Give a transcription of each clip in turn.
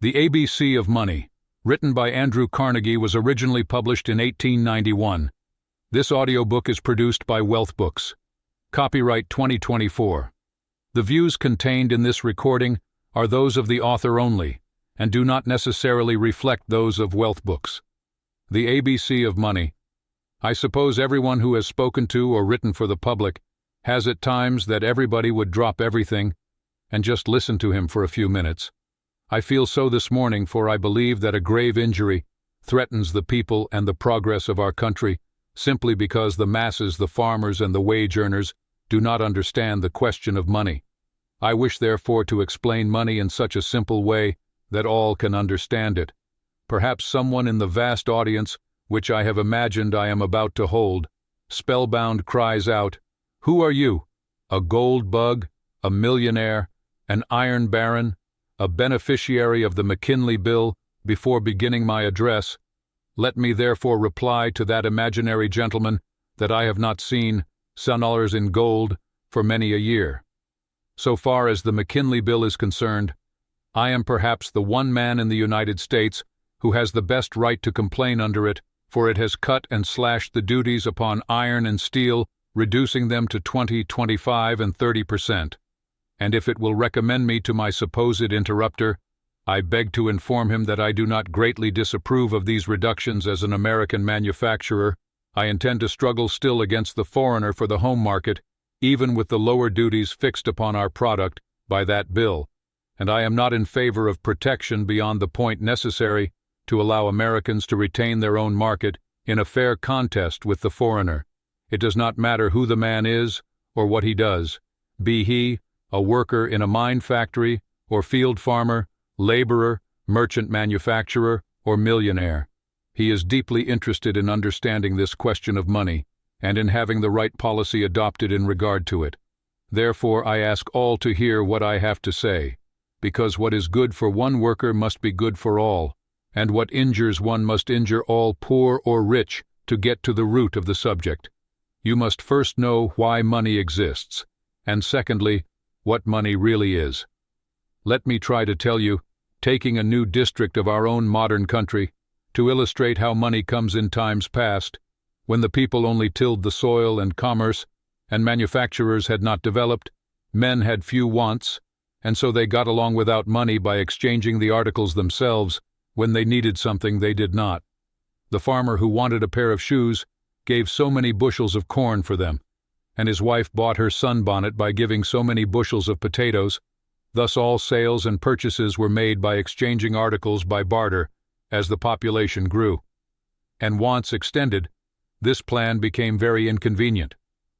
The ABC of Money, written by Andrew Carnegie, was originally published in 1891. This audiobook is produced by Wealth Books. Copyright 2024. The views contained in this recording are those of the author only, and do not necessarily reflect those of Wealth Books. The ABC of Money. I suppose everyone who has spoken to or written for the public has at times that everybody would drop everything and just listen to him for a few minutes. I feel so this morning, for I believe that a grave injury threatens the people and the progress of our country simply because the masses, the farmers and the wage earners, do not understand the question of money. I wish therefore to explain money in such a simple way that all can understand it. Perhaps someone in the vast audience which I have imagined I am about to hold, spellbound, cries out, "Who are you? A gold bug? A millionaire? An iron baron? A beneficiary of the McKinley Bill?" Before beginning my address, let me therefore reply to that imaginary gentleman that I have not seen $1 in gold for many a year. So far as the McKinley Bill is concerned, I am perhaps the one man in the United States who has the best right to complain under it, for it has cut and slashed the duties upon iron and steel, reducing them to 20, 25, and 30%. And if it will recommend me to my supposed interrupter, I beg to inform him that I do not greatly disapprove of these reductions as an American manufacturer. I intend to struggle still against the foreigner for the home market, even with the lower duties fixed upon our product by that bill, and I am not in favor of protection beyond the point necessary to allow Americans to retain their own market in a fair contest with the foreigner. It does not matter who the man is or what he does, be he a worker in a mine factory or field farmer, laborer, merchant manufacturer, or millionaire. He is deeply interested in understanding this question of money and in having the right policy adopted in regard to it. Therefore, I ask all to hear what I have to say, because what is good for one worker must be good for all, and what injures one must injure all, poor or rich, to get to the root of the subject. You must first know why money exists, and secondly, what money really is. Let me try to tell you, taking a new district of our own modern country, to illustrate how money comes in times past, when the people only tilled the soil and commerce, and manufacturers had not developed, men had few wants, and so they got along without money by exchanging the articles themselves when they needed something they did not. The farmer who wanted a pair of shoes gave so many bushels of corn for them, and his wife bought her sunbonnet by giving so many bushels of potatoes. Thus all sales and purchases were made by exchanging articles by barter as the population grew. And wants extended, this plan became very inconvenient.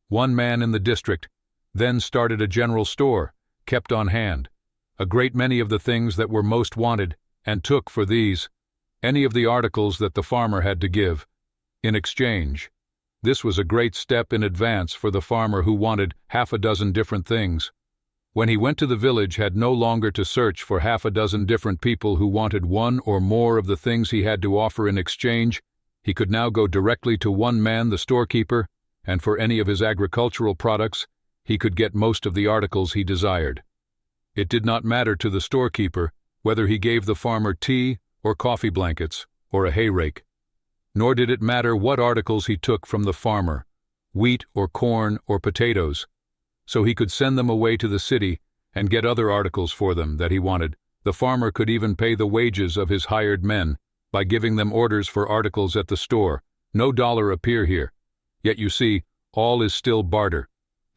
One man in the district then started a general store, kept on hand a great many of the things that were most wanted, and took for these any of the articles that the farmer had to give in exchange. This was a great step in advance for the farmer who wanted half a dozen different things. When he went to the village, had no longer to search for half a dozen different people who wanted one or more of the things he had to offer in exchange. He could now go directly to one man, the storekeeper, and for any of his agricultural products, he could get most of the articles he desired. It did not matter to the storekeeper whether he gave the farmer tea or coffee blankets or a hay rake. Nor did it matter what articles he took from the farmer, wheat or corn or potatoes, so he could send them away to the city and get other articles for them that he wanted. The farmer could even pay the wages of his hired men by giving them orders for articles at the store. No dollar appear here. Yet you see, all is still barter.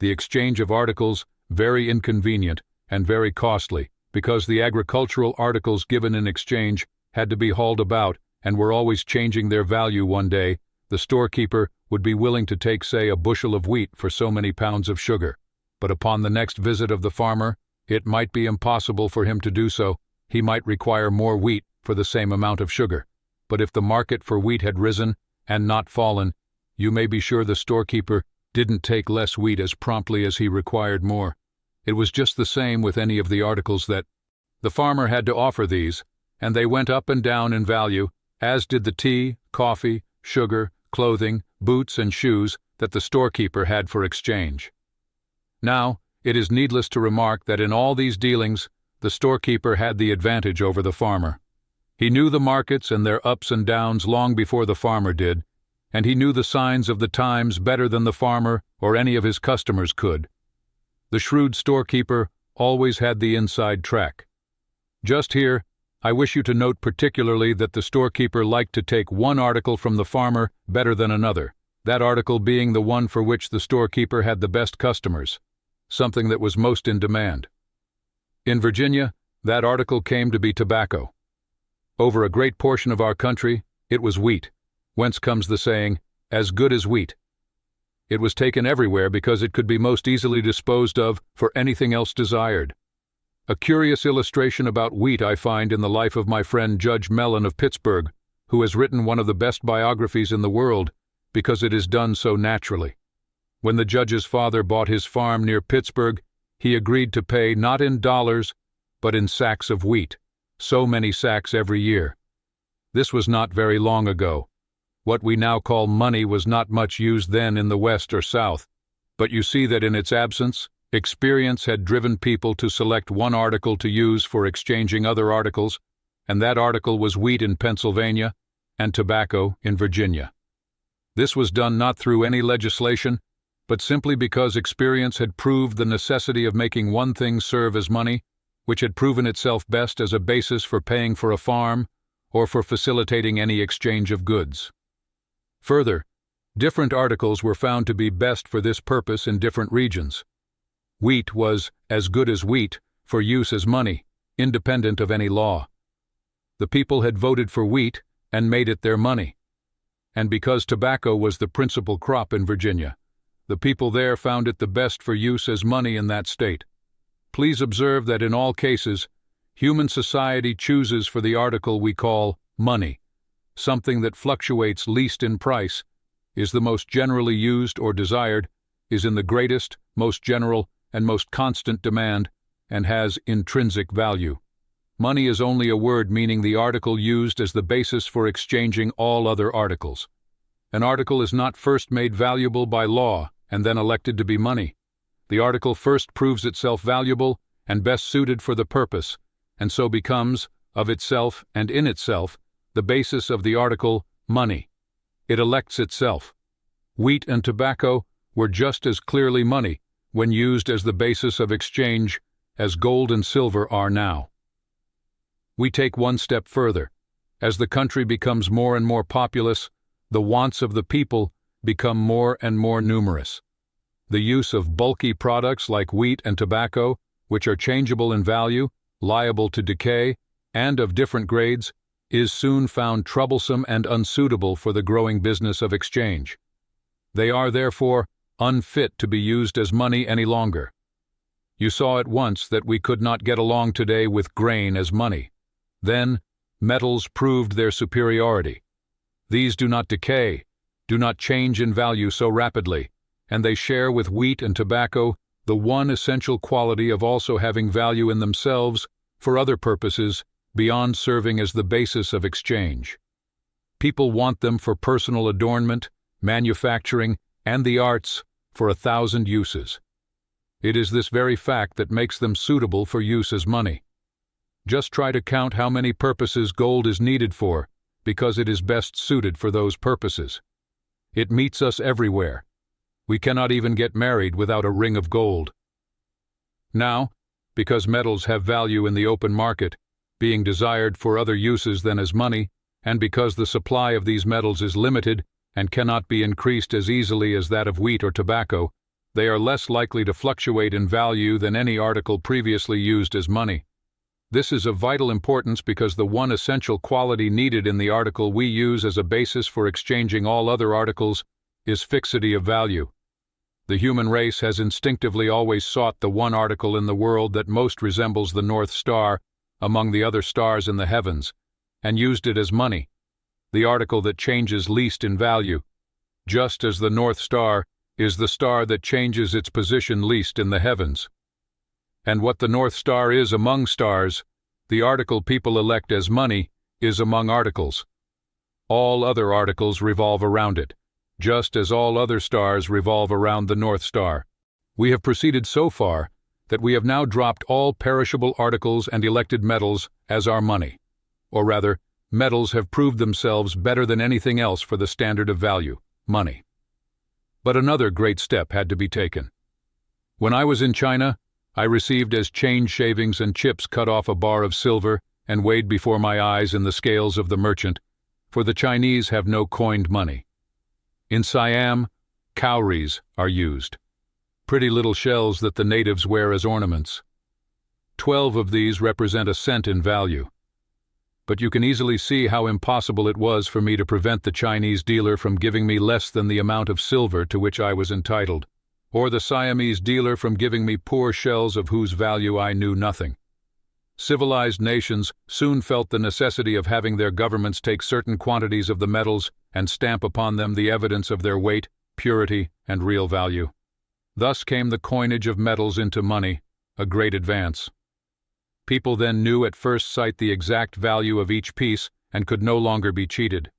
The exchange of articles very inconvenient and very costly, because the agricultural articles given in exchange had to be hauled about and were always changing their value. One day, the storekeeper would be willing to take, say, a bushel of wheat for so many pounds of sugar. But upon the next visit of the farmer, it might be impossible for him to do so. He might require more wheat for the same amount of sugar. But if the market for wheat had risen and not fallen, you may be sure the storekeeper didn't take less wheat as promptly as he required more. It was just the same with any of the articles that the farmer had to offer these, and they went up and down in value, as did the tea, coffee, sugar, clothing, boots, and shoes that the storekeeper had for exchange. Now, it is needless to remark that in all these dealings, the storekeeper had the advantage over the farmer. He knew the markets and their ups and downs long before the farmer did, and he knew the signs of the times better than the farmer or any of his customers could. The shrewd storekeeper always had the inside track. Just here, I wish you to note particularly that the storekeeper liked to take one article from the farmer better than another, that article being the one for which the storekeeper had the best customers, something that was most in demand. In Virginia, that article came to be tobacco. Over a great portion of our country, it was wheat, whence comes the saying, "as good as wheat." It was taken everywhere because it could be most easily disposed of for anything else desired. A curious illustration about wheat I find in the life of my friend Judge Mellon of Pittsburgh, who has written one of the best biographies in the world because it is done so naturally. When the judge's father bought his farm near Pittsburgh, he agreed to pay not in dollars, but in sacks of wheat, so many sacks every year. This was not very long ago. What we now call money was not much used then in the West or South, but you see that in its absence, experience had driven people to select one article to use for exchanging other articles, and that article was wheat in Pennsylvania and tobacco in Virginia. This was done not through any legislation, but simply because experience had proved the necessity of making one thing serve as money, which had proven itself best as a basis for paying for a farm or for facilitating any exchange of goods. Further, different articles were found to be best for this purpose in different regions. Wheat was as good as wheat for use as money, independent of any law. The people had voted for wheat and made it their money. And because tobacco was the principal crop in Virginia, the people there found it the best for use as money in that state. Please observe that in all cases, human society chooses for the article we call money, something that fluctuates least in price, is the most generally used or desired, is in the greatest, most general, and most constant demand, and has intrinsic value. Money is only a word meaning the article used as the basis for exchanging all other articles. An article is not first made valuable by law and then elected to be money. The article first proves itself valuable and best suited for the purpose, and so becomes, of itself and in itself, the basis of the article money. It elects itself. Wheat and tobacco were just as clearly money when used as the basis of exchange as gold and silver are now. We take one step further. As the country becomes more and more populous, the wants of the people become more and more numerous. The use of bulky products like wheat and tobacco, which are changeable in value, liable to decay, and of different grades, is soon found troublesome and unsuitable for the growing business of exchange. They are, therefore, unfit to be used as money any longer. You saw at once that we could not get along today with grain as money. Then, metals proved their superiority. These do not decay, do not change in value so rapidly, and they share with wheat and tobacco the one essential quality of also having value in themselves for other purposes beyond serving as the basis of exchange. People want them for personal adornment, manufacturing, and the arts for 1,000 uses. It is this very fact that makes them suitable for use as money. Just try to count how many purposes gold is needed for, because it is best suited for those purposes. It meets us everywhere. We cannot even get married without a ring of gold. Now, because metals have value in the open market, being desired for other uses than as money, and because the supply of these metals is limited and cannot be increased as easily as that of wheat or tobacco, they are less likely to fluctuate in value than any article previously used as money. This is of vital importance because the one essential quality needed in the article we use as a basis for exchanging all other articles is fixity of value. The human race has instinctively always sought the one article in the world that most resembles the North Star among the other stars in the heavens, and used it as money, the article that changes least in value, just as the North Star is the star that changes its position least in the heavens. And what the North Star is among stars, the article people elect as money is among articles. All other articles revolve around it, just as all other stars revolve around the North Star. We have proceeded so far that we have now dropped all perishable articles and elected metals as our money. Or rather, metals have proved themselves better than anything else for the standard of value, money. But another great step had to be taken. When I was in China, I received as change shavings and chips cut off a bar of silver and weighed before my eyes in the scales of the merchant, for the Chinese have no coined money. In Siam, cowries are used, pretty little shells that the natives wear as ornaments. 12 of these represent a cent in value. But you can easily see how impossible it was for me to prevent the Chinese dealer from giving me less than the amount of silver to which I was entitled, or the Siamese dealer from giving me poor shells of whose value I knew nothing. Civilized nations soon felt the necessity of having their governments take certain quantities of the metals and stamp upon them the evidence of their weight, purity, and real value. Thus came the coinage of metals into money, a great advance. People then knew at first sight the exact value of each piece and could no longer be cheated.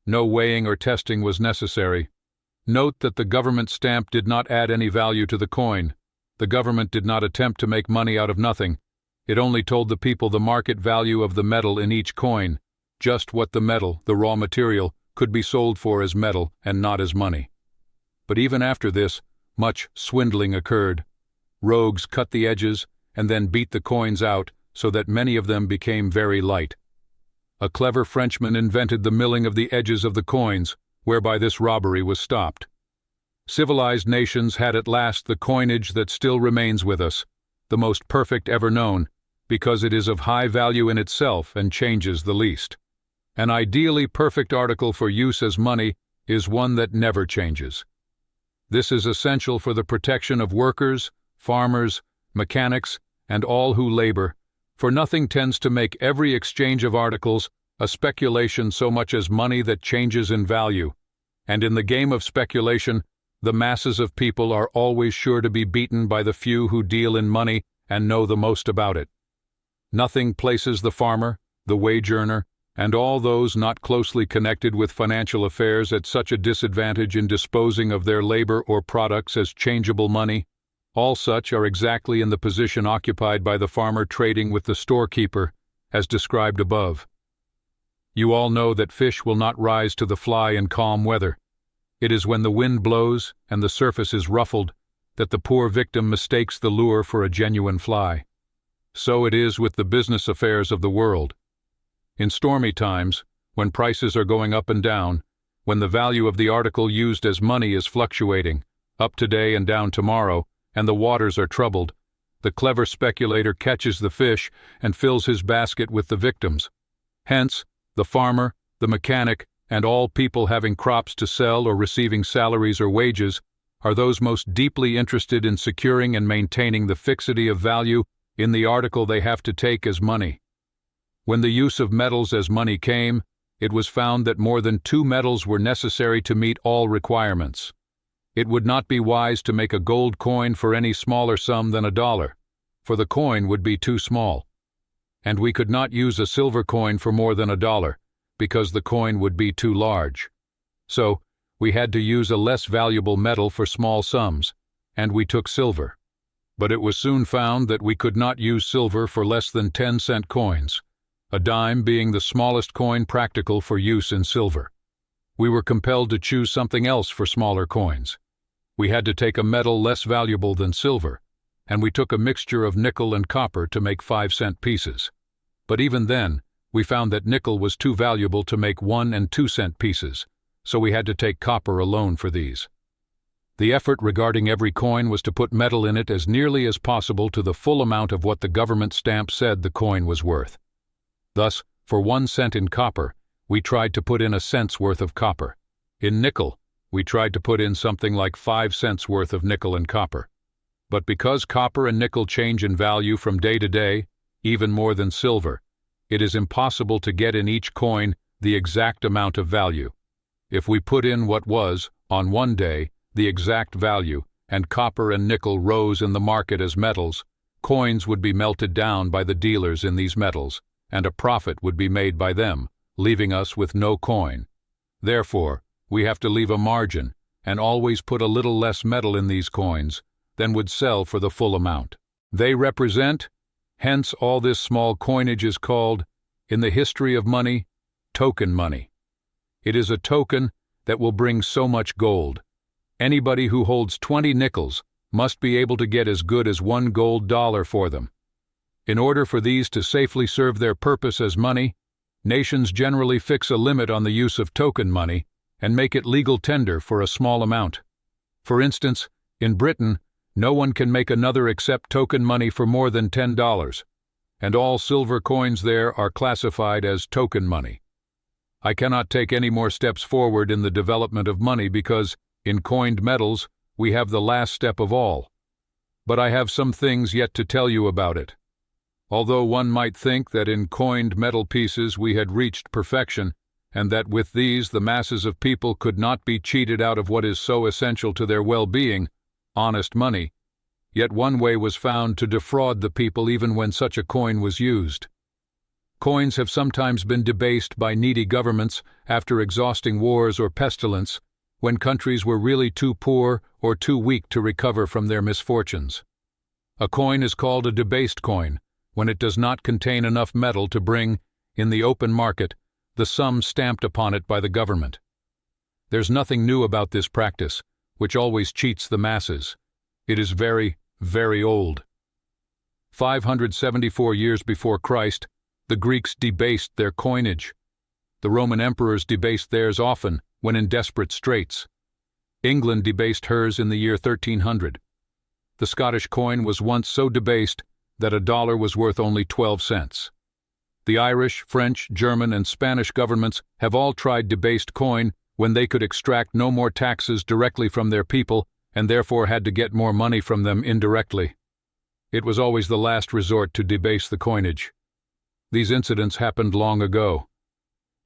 No weighing or testing was necessary. Note that the government stamp did not add any value to the coin. The government did not attempt to make money out of nothing. It only told the people the market value of the metal in each coin, just what the metal, the raw material, could be sold for as metal and not as money. But even after this, much swindling occurred. Rogues cut the edges and then beat the coins out so that many of them became very light. A clever Frenchman invented the milling of the edges of the coins, whereby this robbery was stopped. Civilized nations had at last the coinage that still remains with us, the most perfect ever known, because it is of high value in itself and changes the least. An ideally perfect article for use as money is one that never changes. This is essential for the protection of workers, farmers, mechanics, and all who labor, for nothing tends to make every exchange of articles a speculation so much as money that changes in value, and in the game of speculation, the masses of people are always sure to be beaten by the few who deal in money and know the most about it. Nothing places the farmer, the wage earner, and all those not closely connected with financial affairs at such a disadvantage in disposing of their labor or products as changeable money. All such are exactly in the position occupied by the farmer trading with the storekeeper, as described above. You all know that fish will not rise to the fly in calm weather. It is when the wind blows and the surface is ruffled that the poor victim mistakes the lure for a genuine fly. So it is with the business affairs of the world. In stormy times, when prices are going up and down, when the value of the article used as money is fluctuating, up today and down tomorrow, and the waters are troubled, the clever speculator catches the fish and fills his basket with the victims. Hence, the farmer, the mechanic, and all people having crops to sell or receiving salaries or wages are those most deeply interested in securing and maintaining the fixity of value in the article they have to take as money. When the use of metals as money came, it was found that more than 2 metals were necessary to meet all requirements. It would not be wise to make a gold coin for any smaller sum than $1, for the coin would be too small. And we could not use a silver coin for more than $1, because the coin would be too large. So, we had to use a less valuable metal for small sums, and we took silver. But it was soon found that we could not use silver for less than 10-cent coins, a dime being the smallest coin practical for use in silver. We were compelled to choose something else for smaller coins. We had to take a metal less valuable than silver, and we took a mixture of nickel and copper to make 5-cent pieces. But even then, we found that nickel was too valuable to make 1- and 2-cent pieces, so we had to take copper alone for these. The effort regarding every coin was to put metal in it as nearly as possible to the full amount of what the government stamp said the coin was worth. Thus, for 1 cent in copper, we tried to put in a cent's worth of copper. In nickel, we tried to put in something like 5 cents worth of nickel and copper. But because copper and nickel change in value from day to day, even more than silver, it is impossible to get in each coin the exact amount of value. If we put in what was, on one day, the exact value, and copper and nickel rose in the market as metals, coins would be melted down by the dealers in these metals, and a profit would be made by them, leaving us with no coin. Therefore, we have to leave a margin, and always put a little less metal in these coins than would sell for the full amount. They represent, hence all this small coinage is called, in the history of money, token money. It is a token that will bring so much gold. Anybody who holds 20 nickels must be able to get as good as $1 gold for them. In order for these to safely serve their purpose as money, nations generally fix a limit on the use of token money and make it legal tender for a small amount. For instance, in Britain, no one can make another accept token money for more than $10, and all silver coins there are classified as token money. I cannot take any more steps forward in the development of money because, in coined metals, we have the last step of all. But I have some things yet to tell you about it. Although one might think that in coined metal pieces we had reached perfection, and that with these the masses of people could not be cheated out of what is so essential to their well-being, honest money, yet one way was found to defraud the people even when such a coin was used. Coins have sometimes been debased by needy governments after exhausting wars or pestilence, when countries were really too poor or too weak to recover from their misfortunes. A coin is called a debased coin when it does not contain enough metal to bring, in the open market, the sum stamped upon it by the government. There's nothing new about this practice, which always cheats the masses. It is very, very old. 574 years before Christ, the Greeks debased their coinage. The Roman emperors debased theirs often when in desperate straits. England debased hers in the year 1300. The Scottish coin was once so debased that $1 was worth only 12 cents. The Irish, French, German, and Spanish governments have all tried debased coin when they could extract no more taxes directly from their people and therefore had to get more money from them indirectly. It was always the last resort to debase the coinage. These incidents happened long ago.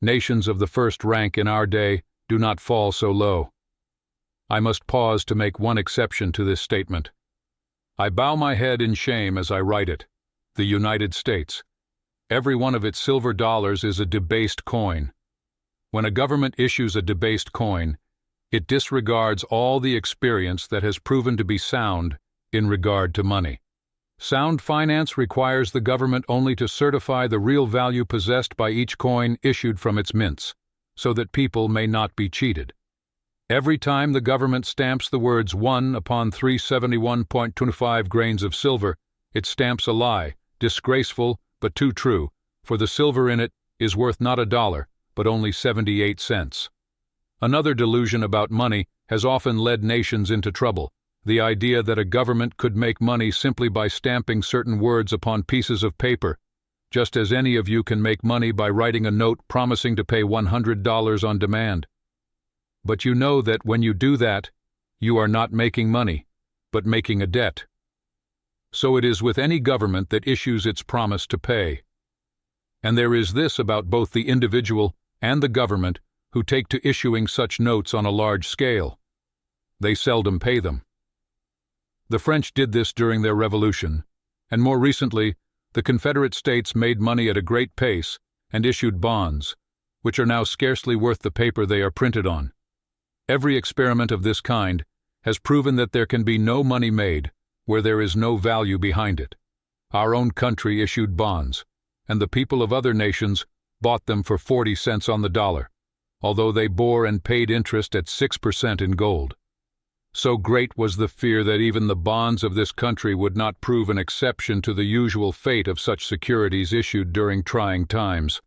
Nations of the first rank in our day do not fall so low. I must pause to make one exception to this statement. I bow my head in shame as I write it. The United States. Every one of its silver dollars is a debased coin. When a government issues a debased coin, it disregards all the experience that has proven to be sound in regard to money. Sound finance requires the government only to certify the real value possessed by each coin issued from its mints, so that people may not be cheated. Every time the government stamps the words 1 upon 371.25 grains of silver, it stamps a lie, disgraceful but too true, for the silver in it is worth not $1, but only 78 cents. Another delusion about money has often led nations into trouble. The idea that a government could make money simply by stamping certain words upon pieces of paper, just as any of you can make money by writing a note promising to pay $100 on demand. But you know that when you do that, you are not making money, but making a debt. So it is with any government that issues its promise to pay. And there is this about both the individual and the government who take to issuing such notes on a large scale. They seldom pay them. The French did this during their Revolution, and more recently, the Confederate States made money at a great pace and issued bonds, which are now scarcely worth the paper they are printed on. Every experiment of this kind has proven that there can be no money made where there is no value behind it. Our own country issued bonds, and the people of other nations bought them for 40 cents on the dollar, although they bore and paid interest at 6% in gold. So great was the fear that even the bonds of this country would not prove an exception to the usual fate of such securities issued during trying times.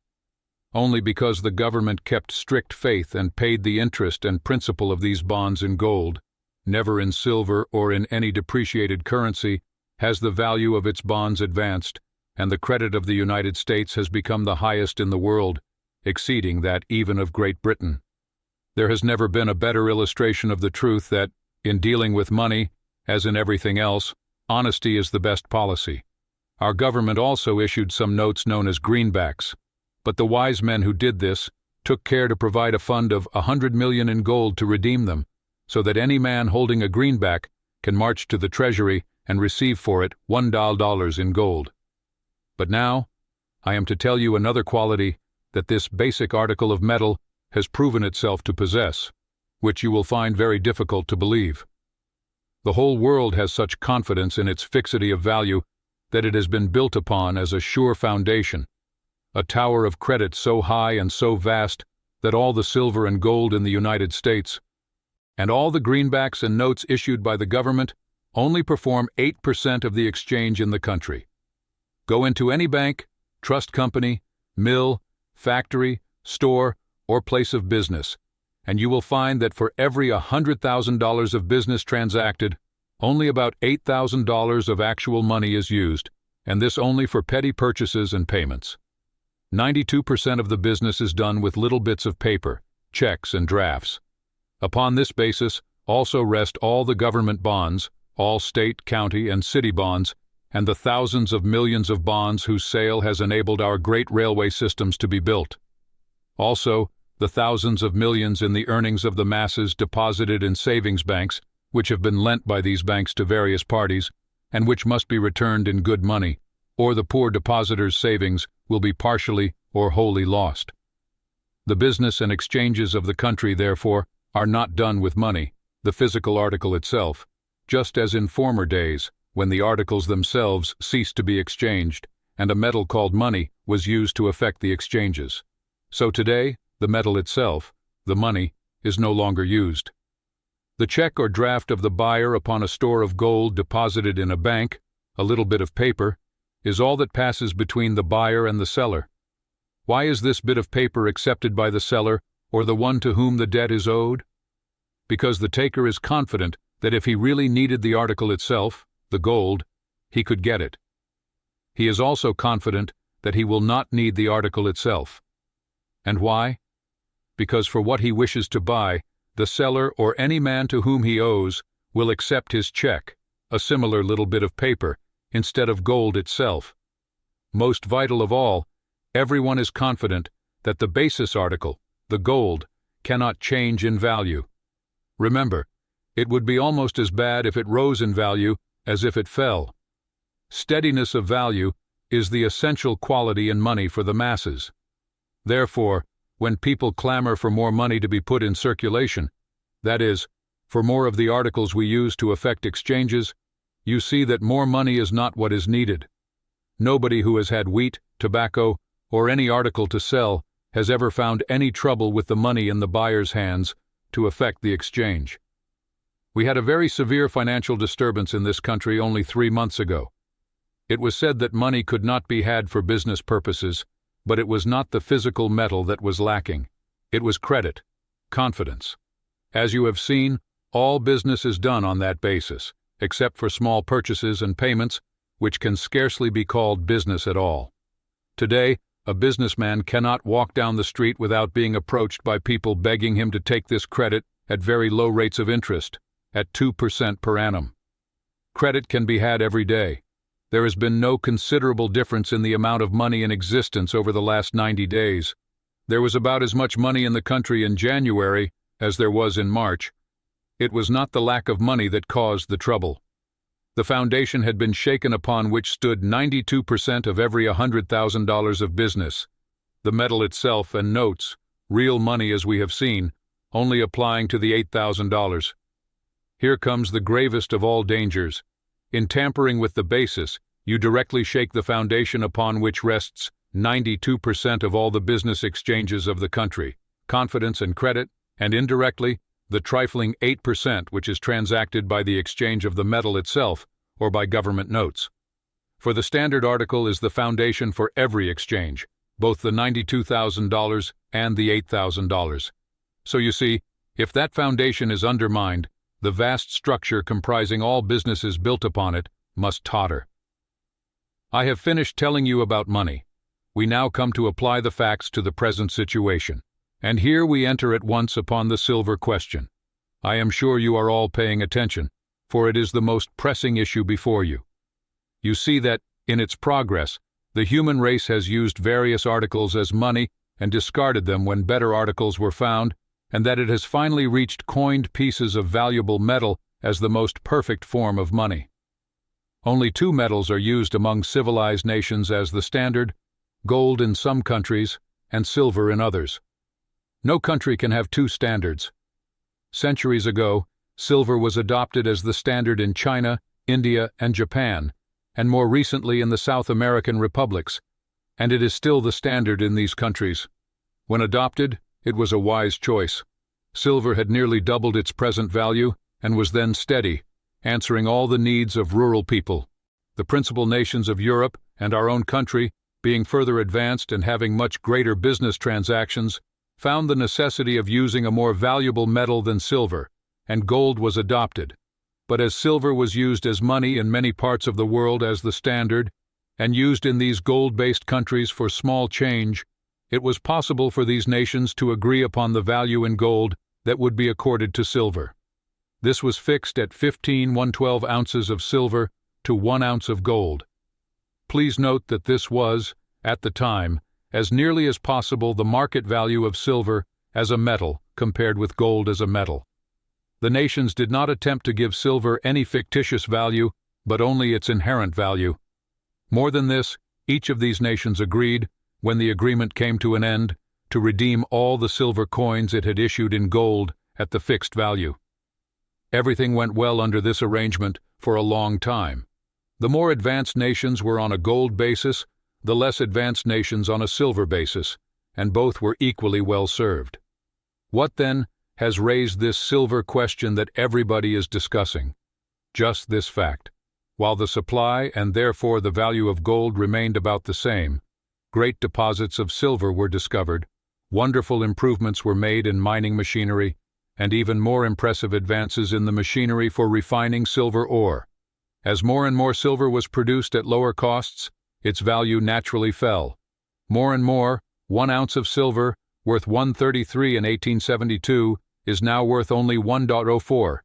Only because the government kept strict faith and paid the interest and principal of these bonds in gold, never in silver or in any depreciated currency, has the value of its bonds advanced, and the credit of the United States has become the highest in the world, exceeding that even of Great Britain. There has never been a better illustration of the truth that, in dealing with money, as in everything else, honesty is the best policy. Our government also issued some notes known as greenbacks, but the wise men who did this took care to provide a fund of $100 million in gold to redeem them, so that any man holding a greenback can march to the treasury and receive for it $1 in gold. But now, I am to tell you another quality that this basic article of metal has proven itself to possess, which you will find very difficult to believe. The whole world has such confidence in its fixity of value that it has been built upon as a sure foundation, a tower of credit so high and so vast that all the silver and gold in the United States and all the greenbacks and notes issued by the government only perform 8% of the exchange in the country. Go into any bank, trust company, mill, factory, store, or place of business, and you will find that for every $100,000 of business transacted, only about $8,000 of actual money is used, and this only for petty purchases and payments. 92% of the business is done with little bits of paper, checks, and drafts. Upon this basis also rest all the government bonds, all state, county, and city bonds, and the thousands of millions of bonds whose sale has enabled our great railway systems to be built. Also, the thousands of millions in the earnings of the masses deposited in savings banks, which have been lent by these banks to various parties, and which must be returned in good money, or the poor depositors' savings will be partially or wholly lost. The business and exchanges of the country, therefore, are not done with money, the physical article itself, just as in former days, when the articles themselves ceased to be exchanged, and a metal called money was used to effect the exchanges. So today, the metal itself, the money, is no longer used. The check or draft of the buyer upon a store of gold deposited in a bank, a little bit of paper, is all that passes between the buyer and the seller. Why is this bit of paper accepted by the seller or the one to whom the debt is owed? Because the taker is confident that if he really needed the article itself, the gold, he could get it. He is also confident that he will not need the article itself. And why? Because for what he wishes to buy, the seller or any man to whom he owes will accept his check, a similar little bit of paper, instead of gold itself. Most vital of all, everyone is confident that the basis article, the gold, cannot change in value. Remember, it would be almost as bad if it rose in value as if it fell. Steadiness of value is the essential quality in money for the masses. Therefore, when people clamor for more money to be put in circulation, that is, for more of the articles we use to effect exchanges, you see that more money is not what is needed. Nobody who has had wheat, tobacco, or any article to sell has ever found any trouble with the money in the buyer's hands to effect the exchange. We had a very severe financial disturbance in this country only 3 months ago. It was said that money could not be had for business purposes, but it was not the physical metal that was lacking. It was credit, confidence. As you have seen, all business is done on that basis, except for small purchases and payments, which can scarcely be called business at all. Today, a businessman cannot walk down the street without being approached by people begging him to take this credit at very low rates of interest, at 2% per annum. Credit can be had every day. There has been no considerable difference in the amount of money in existence over the last 90 days. There was about as much money in the country in January as there was in March. It was not the lack of money that caused the trouble. The foundation had been shaken upon which stood 92% of every $100,000 of business. The metal itself and notes, real money as we have seen, only applying to the $8,000. Here comes the gravest of all dangers. In tampering with the basis, you directly shake the foundation upon which rests 92% of all the business exchanges of the country, confidence and credit, and indirectly, the trifling 8% which is transacted by the exchange of the metal itself or by government notes. For the standard article is the foundation for every exchange, both the $92,000 and the $8,000. So you see, if that foundation is undermined, the vast structure comprising all businesses built upon it must totter. I have finished telling you about money. We now come to apply the facts to the present situation. And here we enter at once upon the silver question. I am sure you are all paying attention, for it is the most pressing issue before you. You see that, in its progress, the human race has used various articles as money and discarded them when better articles were found, and that it has finally reached coined pieces of valuable metal as the most perfect form of money. Only 2 metals are used among civilized nations as the standard, gold in some countries and silver in others. No country can have 2 standards. Centuries ago, silver was adopted as the standard in China, India, and Japan, and more recently in the South American republics, and it is still the standard in these countries. When adopted, it was a wise choice. Silver had nearly doubled its present value and was then steady, answering all the needs of rural people. The principal nations of Europe and our own country, being further advanced and having much greater business transactions, found the necessity of using a more valuable metal than silver, and gold was adopted. But as silver was used as money in many parts of the world as the standard, and used in these gold-based countries for small change, it was possible for these nations to agree upon the value in gold that would be accorded to silver. This was fixed at 1,112 ounces of silver to 1 ounce of gold. Please note that this was, at the time, as nearly as possible the market value of silver as a metal compared with gold as a metal. The nations did not attempt to give silver any fictitious value, but only its inherent value. More than this, each of these nations agreed, when the agreement came to an end, to redeem all the silver coins it had issued in gold at the fixed value. Everything went well under this arrangement for a long time. The more advanced nations were on a gold basis, the less advanced nations on a silver basis, and both were equally well served. What, then, has raised this silver question that everybody is discussing? Just this fact. While the supply and therefore the value of gold remained about the same, great deposits of silver were discovered, wonderful improvements were made in mining machinery, and even more impressive advances in the machinery for refining silver ore. As more and more silver was produced at lower costs, its value naturally fell. More and more, 1 ounce of silver, worth $1.33 in 1872, is now worth only $1.04.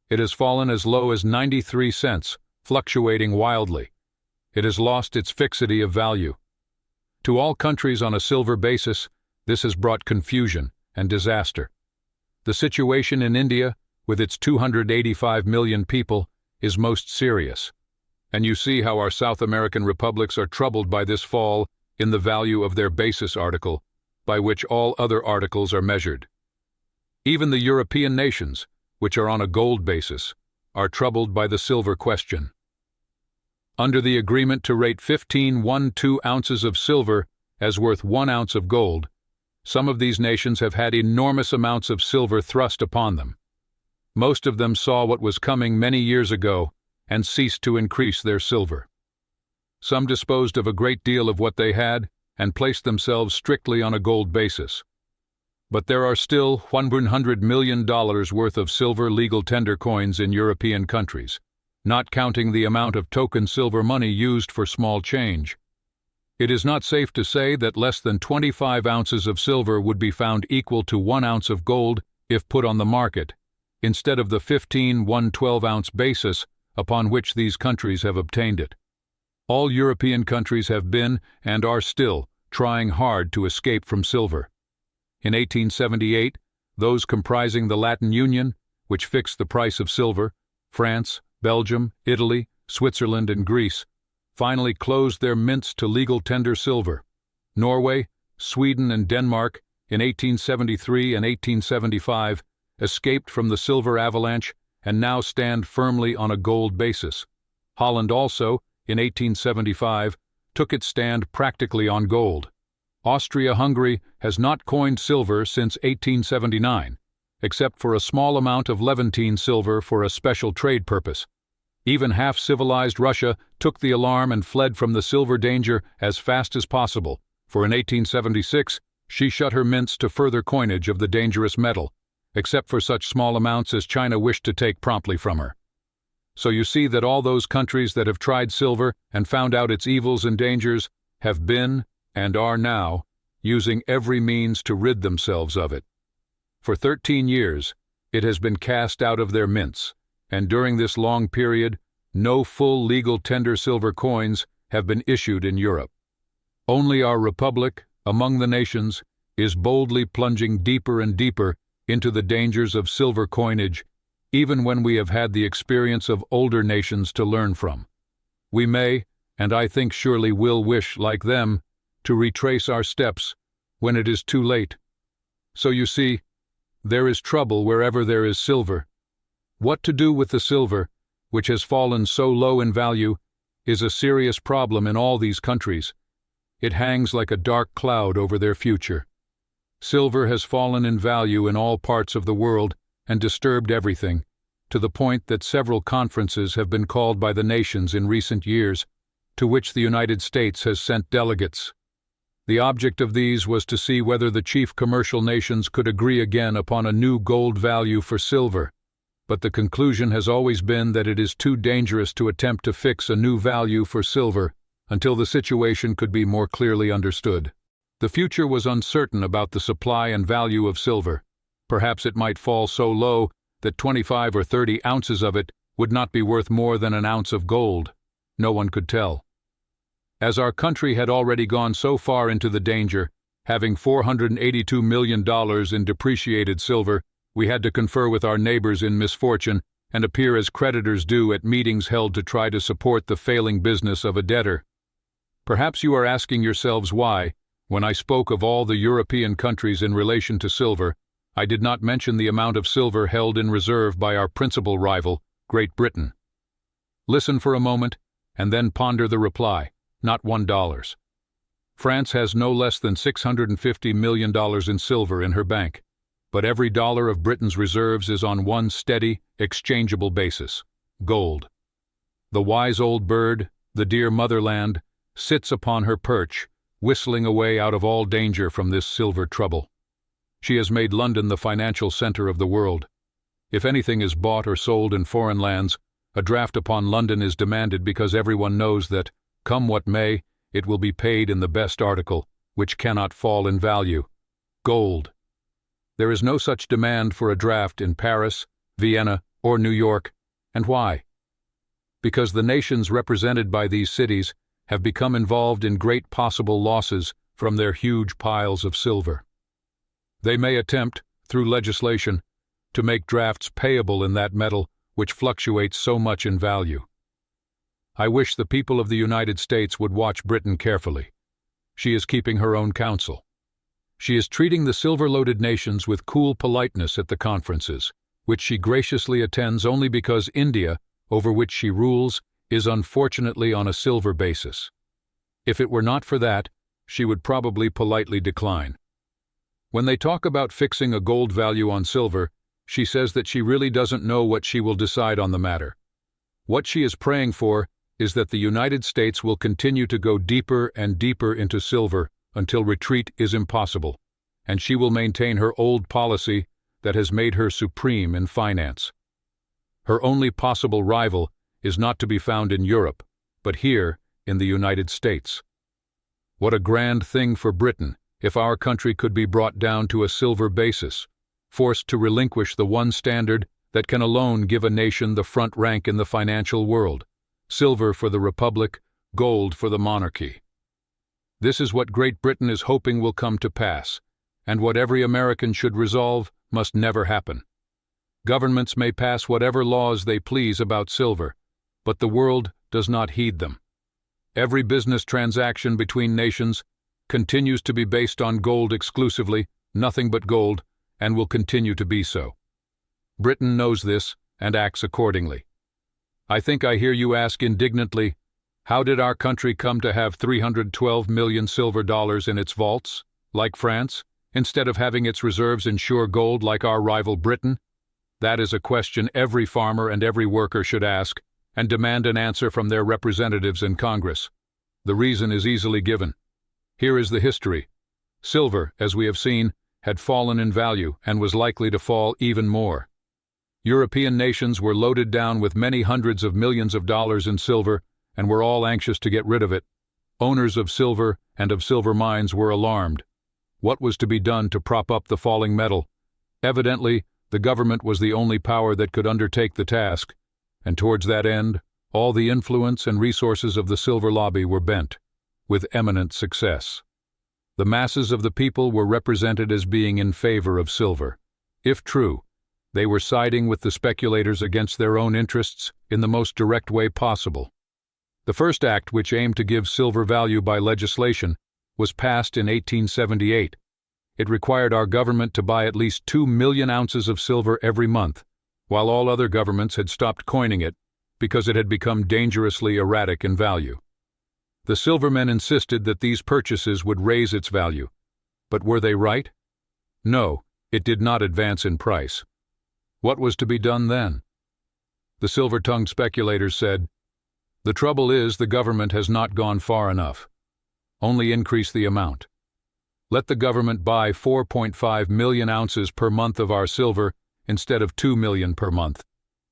It has fallen as low as 93 cents, fluctuating wildly. It has lost its fixity of value. To all countries on a silver basis, this has brought confusion and disaster. The situation in India, with its 285 million people, is most serious, and you see how our South American republics are troubled by this fall in the value of their basis article, by which all other articles are measured. Even the European nations, which are on a gold basis, are troubled by the silver question. Under the agreement to rate 1,512 ounces of silver as worth 1 ounce of gold, some of these nations have had enormous amounts of silver thrust upon them. Most of them saw what was coming many years ago and ceased to increase their silver. Some disposed of a great deal of what they had and placed themselves strictly on a gold basis. But there are still $100 million worth of silver legal tender coins in European countries, not counting the amount of token silver money used for small change. It is not safe to say that less than 25 ounces of silver would be found equal to 1 ounce of gold if put on the market, instead of the 1,112-ounce basis upon which these countries have obtained it. All European countries have been, and are still, trying hard to escape from silver. In 1878, those comprising the Latin Union, which fixed the price of silver, France, Belgium, Italy, Switzerland, and Greece, finally closed their mints to legal tender silver. Norway, Sweden, and Denmark, in 1873 and 1875, escaped from the silver avalanche and now stand firmly on a gold basis. Holland also, in 1875, took its stand practically on gold. Austria-Hungary has not coined silver since 1879, except for a small amount of Levantine silver for a special trade purpose. Even half-civilized Russia took the alarm and fled from the silver danger as fast as possible, for in 1876 she shut her mints to further coinage of the dangerous metal, except for such small amounts as China wished to take promptly from her. So you see that all those countries that have tried silver and found out its evils and dangers have been, and are now, using every means to rid themselves of it. For 13 years, it has been cast out of their mints, and during this long period, no full legal tender silver coins have been issued in Europe. Only our republic, among the nations, is boldly plunging deeper and deeper into the dangers of silver coinage, even when we have had the experience of older nations to learn from. We may, and I think surely will wish, like them, to retrace our steps when it is too late. So you see, there is trouble wherever there is silver. What to do with the silver, which has fallen so low in value, is a serious problem in all these countries. It hangs like a dark cloud over their future. Silver has fallen in value in all parts of the world and disturbed everything, to the point that several conferences have been called by the nations in recent years, to which the United States has sent delegates. The object of these was to see whether the chief commercial nations could agree again upon a new gold value for silver, but the conclusion has always been that it is too dangerous to attempt to fix a new value for silver until the situation could be more clearly understood. The future was uncertain about the supply and value of silver. Perhaps it might fall so low that 25 or 30 ounces of it would not be worth more than an ounce of gold. No one could tell. As our country had already gone so far into the danger, having $482 million in depreciated silver, we had to confer with our neighbors in misfortune and appear as creditors do at meetings held to try to support the failing business of a debtor. Perhaps you are asking yourselves why, when I spoke of all the European countries in relation to silver, I did not mention the amount of silver held in reserve by our principal rival, Great Britain. Listen for a moment, and then ponder the reply, not $1. France has no less than $650 million in silver in her bank, but every dollar of Britain's reserves is on one steady, exchangeable basis: gold. The wise old bird, the dear motherland, sits upon her perch, whistling away out of all danger from this silver trouble. She has made London the financial center of the world. If anything is bought or sold in foreign lands, a draft upon London is demanded because everyone knows that, come what may, it will be paid in the best article, which cannot fall in value: gold. There is no such demand for a draft in Paris, Vienna, or New York. And why? Because the nations represented by these cities have become involved in great possible losses from their huge piles of silver. They may attempt, through legislation, to make drafts payable in that metal which fluctuates so much in value. I wish the people of the United States would watch Britain carefully. She is keeping her own counsel. She is treating the silver-loaded nations with cool politeness at the conferences, which she graciously attends only because India, over which she rules, is unfortunately on a silver basis. If it were not for that, she would probably politely decline. When they talk about fixing a gold value on silver, she says that she really doesn't know what she will decide on the matter. What she is praying for is that the United States will continue to go deeper and deeper into silver until retreat is impossible, and she will maintain her old policy that has made her supreme in finance. Her only possible rival is not to be found in Europe, but here in the United States. What a grand thing for Britain if our country could be brought down to a silver basis, forced to relinquish the one standard that can alone give a nation the front rank in the financial world: silver for the republic, gold for the monarchy. This is what Great Britain is hoping will come to pass, and what every American should resolve must never happen. Governments may pass whatever laws they please about silver, but the world does not heed them. Every business transaction between nations continues to be based on gold exclusively, nothing but gold, and will continue to be so. Britain knows this and acts accordingly. I think I hear you ask indignantly, how did our country come to have 312 million silver dollars in its vaults, like France, instead of having its reserves in sure gold like our rival Britain? That is a question every farmer and every worker should ask, and demand an answer from their representatives in Congress. The reason is easily given. Here is the history. Silver, as we have seen, had fallen in value and was likely to fall even more. European nations were loaded down with many hundreds of millions of dollars in silver and were all anxious to get rid of it. Owners of silver and of silver mines were alarmed. What was to be done to prop up the falling metal? Evidently, the government was the only power that could undertake the task, and towards that end, all the influence and resources of the silver lobby were bent, with eminent success. The masses of the people were represented as being in favor of silver. If true, they were siding with the speculators against their own interests in the most direct way possible. The first act, which aimed to give silver value by legislation, was passed in 1878. It required our government to buy at least 2 million ounces of silver every month, while all other governments had stopped coining it because it had become dangerously erratic in value. The silvermen insisted that these purchases would raise its value, but were they right? No, it did not advance in price. What was to be done then? The silver-tongued speculators said, "The trouble is the government has not gone far enough. Only increase the amount. Let the government buy 4.5 million ounces per month of our silver instead of 2 million per month,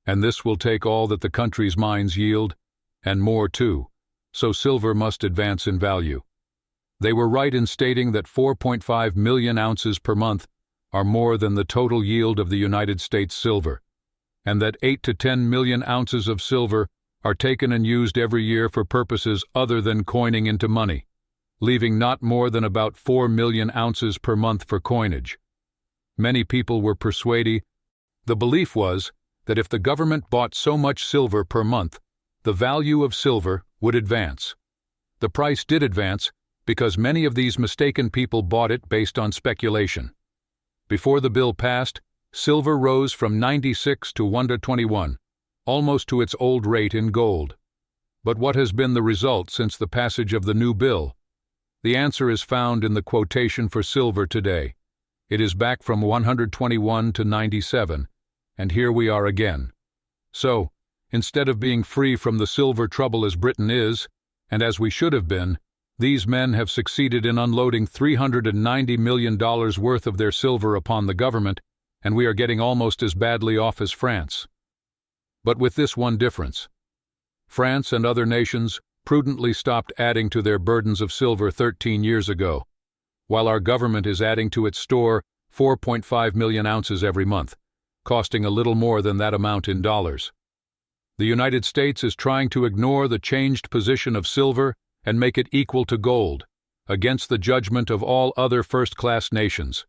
and this will take all that the country's mines yield, and more too, so silver must advance in value." They were right in stating that 4.5 million ounces per month are more than the total yield of the United States silver, and that 8 to 10 million ounces of silver are taken and used every year for purposes other than coining into money, leaving not more than about 4 million ounces per month for coinage. Many people were persuaded. The belief was that if the government bought so much silver per month, the value of silver would advance. The price did advance because many of these mistaken people bought it based on speculation. Before the bill passed, silver rose from 96 to 1:21, almost to its old rate in gold. But what has been the result since the passage of the new bill? The answer is found in the quotation for silver today. It is back from 121 to 97, and here we are again. So, instead of being free from the silver trouble as Britain is, and as we should have been, these men have succeeded in unloading $390 million worth of their silver upon the government, and we are getting almost as badly off as France. But with this one difference. France and other nations prudently stopped adding to their burdens of silver 13 years ago, while our government is adding to its store 4.5 million ounces every month, costing a little more than that amount in dollars. The United States is trying to ignore the changed position of silver and make it equal to gold, against the judgment of all other first-class nations.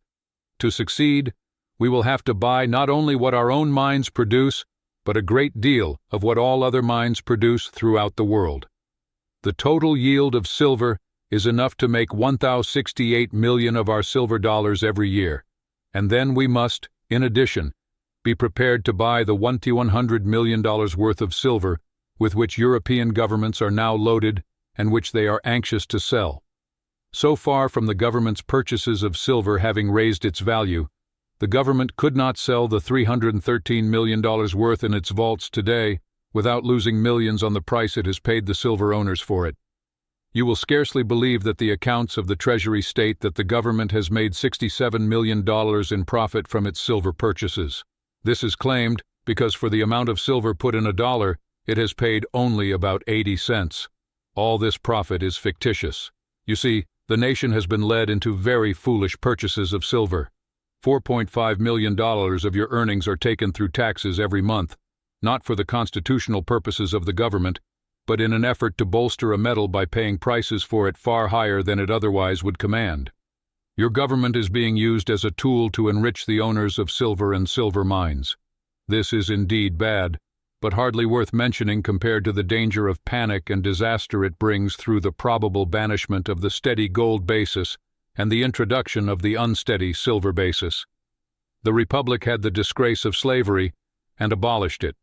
To succeed, we will have to buy not only what our own mines produce, but a great deal of what all other mines produce throughout the world. The total yield of silver is enough to make 1,068 million of our silver dollars every year, and then we must, in addition, be prepared to buy the $100 million worth of silver with which European governments are now loaded and which they are anxious to sell. So far from the government's purchases of silver having raised its value, the government could not sell the $313 million worth in its vaults today without losing millions on the price it has paid the silver owners for it. You will scarcely believe that the accounts of the Treasury state that the government has made $67 million in profit from its silver purchases. This is claimed because for the amount of silver put in a dollar, it has paid only about 80 cents. All this profit is fictitious. You see, the nation has been led into very foolish purchases of silver. $4.5 million of your earnings are taken through taxes every month, not for the constitutional purposes of the government, but in an effort to bolster a metal by paying prices for it far higher than it otherwise would command. Your government is being used as a tool to enrich the owners of silver and silver mines. This is indeed bad, but hardly worth mentioning compared to the danger of panic and disaster it brings through the probable banishment of the steady gold basis and the introduction of the unsteady silver basis. The Republic had the disgrace of slavery and abolished it.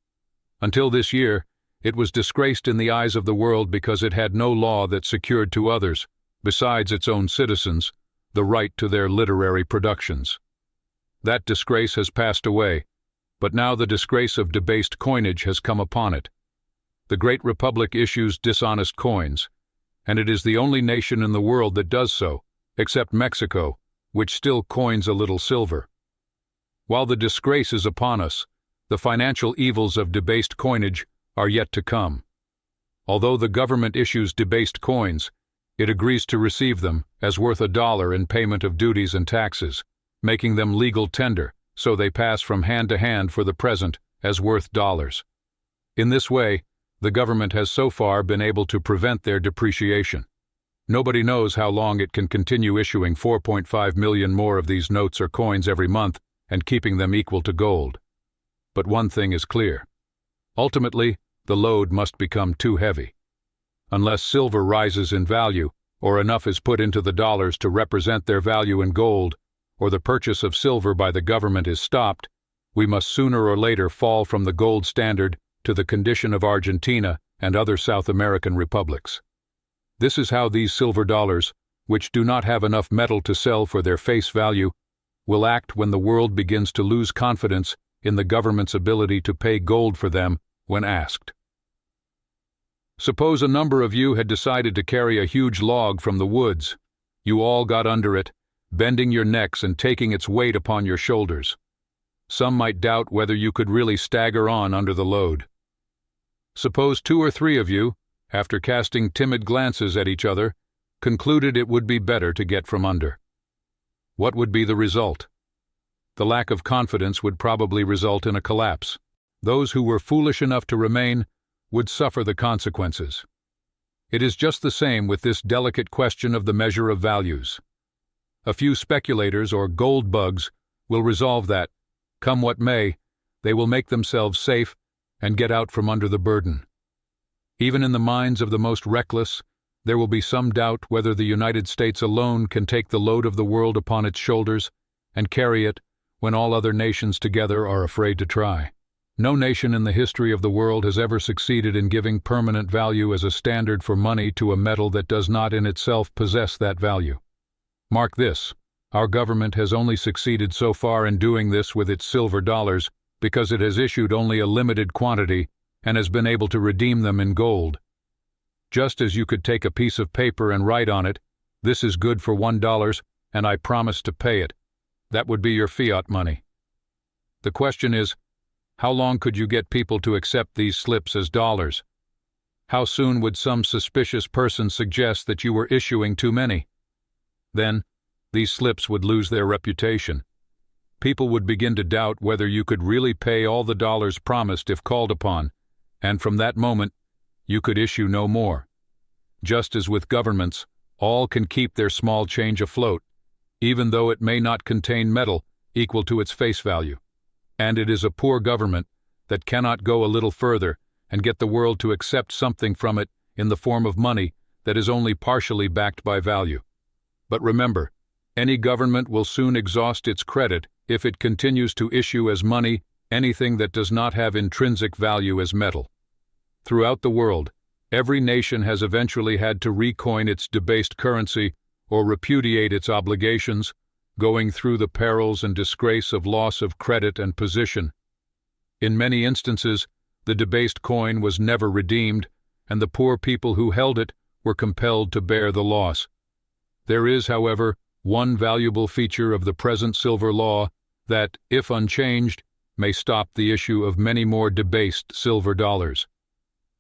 Until this year, it was disgraced in the eyes of the world because it had no law that secured to others, besides its own citizens, the right to their literary productions. That disgrace has passed away, but now the disgrace of debased coinage has come upon it. The great Republic issues dishonest coins, and it is the only nation in the world that does so, except Mexico, which still coins a little silver. While the disgrace is upon us, the financial evils of debased coinage are yet to come. Although the government issues debased coins, it agrees to receive them as worth $1 in payment of duties and taxes, making them legal tender, so they pass from hand to hand for the present as worth dollars. In this way, the government has so far been able to prevent their depreciation. Nobody knows how long it can continue issuing 4.5 million more of these notes or coins every month and keeping them equal to gold. But one thing is clear. Ultimately, the load must become too heavy. Unless silver rises in value, or enough is put into the dollars to represent their value in gold, or the purchase of silver by the government is stopped, we must sooner or later fall from the gold standard to the condition of Argentina and other South American republics. This is how these silver dollars, which do not have enough metal to sell for their face value, will act when the world begins to lose confidence in the government's ability to pay gold for them when asked. Suppose a number of you had decided to carry a huge log from the woods. You all got under it, bending your necks and taking its weight upon your shoulders. Some might doubt whether you could really stagger on under the load. Suppose 2 or 3 of you, after casting timid glances at each other, concluded it would be better to get from under. What would be the result? The lack of confidence would probably result in a collapse. Those who were foolish enough to remain would suffer the consequences. It is just the same with this delicate question of the measure of values. A few speculators or gold bugs will resolve that, come what may, they will make themselves safe and get out from under the burden. Even in the minds of the most reckless, there will be some doubt whether the United States alone can take the load of the world upon its shoulders and carry it when all other nations together are afraid to try. No nation in the history of the world has ever succeeded in giving permanent value as a standard for money to a metal that does not in itself possess that value. Mark this, our government has only succeeded so far in doing this with its silver dollars because it has issued only a limited quantity and has been able to redeem them in gold. Just as you could take a piece of paper and write on it, "This is good for $1 and I promise to pay it," that would be your fiat money. The question is, how long could you get people to accept these slips as dollars? How soon would some suspicious person suggest that you were issuing too many? Then, these slips would lose their reputation. People would begin to doubt whether you could really pay all the dollars promised if called upon, and from that moment, you could issue no more. Just as with governments, all can keep their small change afloat, even though it may not contain metal equal to its face value. And it is a poor government that cannot go a little further and get the world to accept something from it in the form of money that is only partially backed by value. But remember, any government will soon exhaust its credit if it continues to issue as money anything that does not have intrinsic value as metal. Throughout the world, every nation has eventually had to recoin its debased currency or repudiate its obligations, going through the perils and disgrace of loss of credit and position. In many instances, the debased coin was never redeemed, and the poor people who held it were compelled to bear the loss. There is, however, one valuable feature of the present silver law that, if unchanged, may stop the issue of many more debased silver dollars.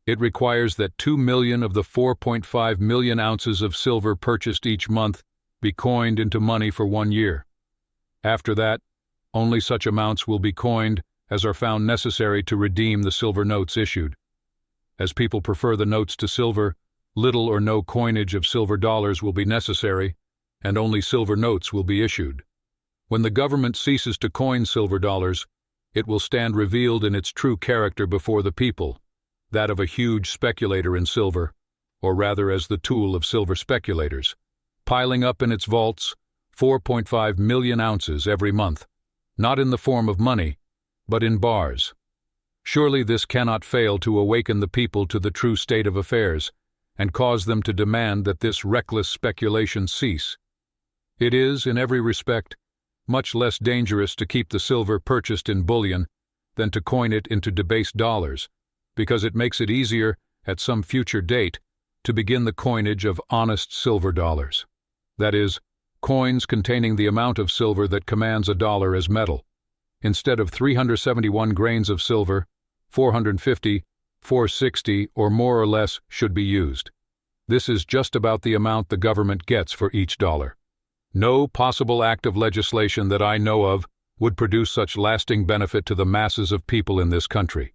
It requires that 2 million of the 4.5 million ounces of silver purchased each month be coined into money for 1 year. After that, only such amounts will be coined as are found necessary to redeem the silver notes issued. As people prefer the notes to silver, little or no coinage of silver dollars will be necessary, and only silver notes will be issued. When the government ceases to coin silver dollars, it will stand revealed in its true character before the people, that of a huge speculator in silver, or rather as the tool of silver speculators, piling up in its vaults 4.5 million ounces every month, not in the form of money, but in bars. Surely this cannot fail to awaken the people to the true state of affairs, and cause them to demand that this reckless speculation cease. It is, in every respect, much less dangerous to keep the silver purchased in bullion than to coin it into debased dollars, because it makes it easier, at some future date, to begin the coinage of honest silver dollars. That is, coins containing the amount of silver that commands a dollar as metal. Instead of 371 grains of silver, 450, 460, or more or less should be used. This is just about the amount the government gets for each dollar. No possible act of legislation that I know of would produce such lasting benefit to the masses of people in this country.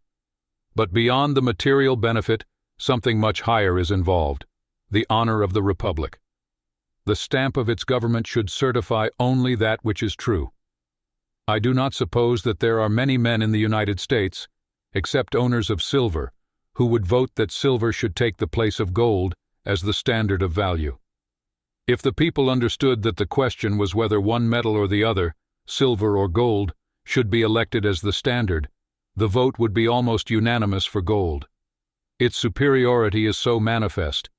But beyond the material benefit, something much higher is involved: the honor of the Republic. The stamp of its government should certify only that which is true. I do not suppose that there are many men in the United States, except owners of silver, who would vote that silver should take the place of gold as the standard of value. If the people understood that the question was whether one metal or the other, silver or gold, should be elected as the standard, the vote would be almost unanimous for gold. Its superiority is so manifest.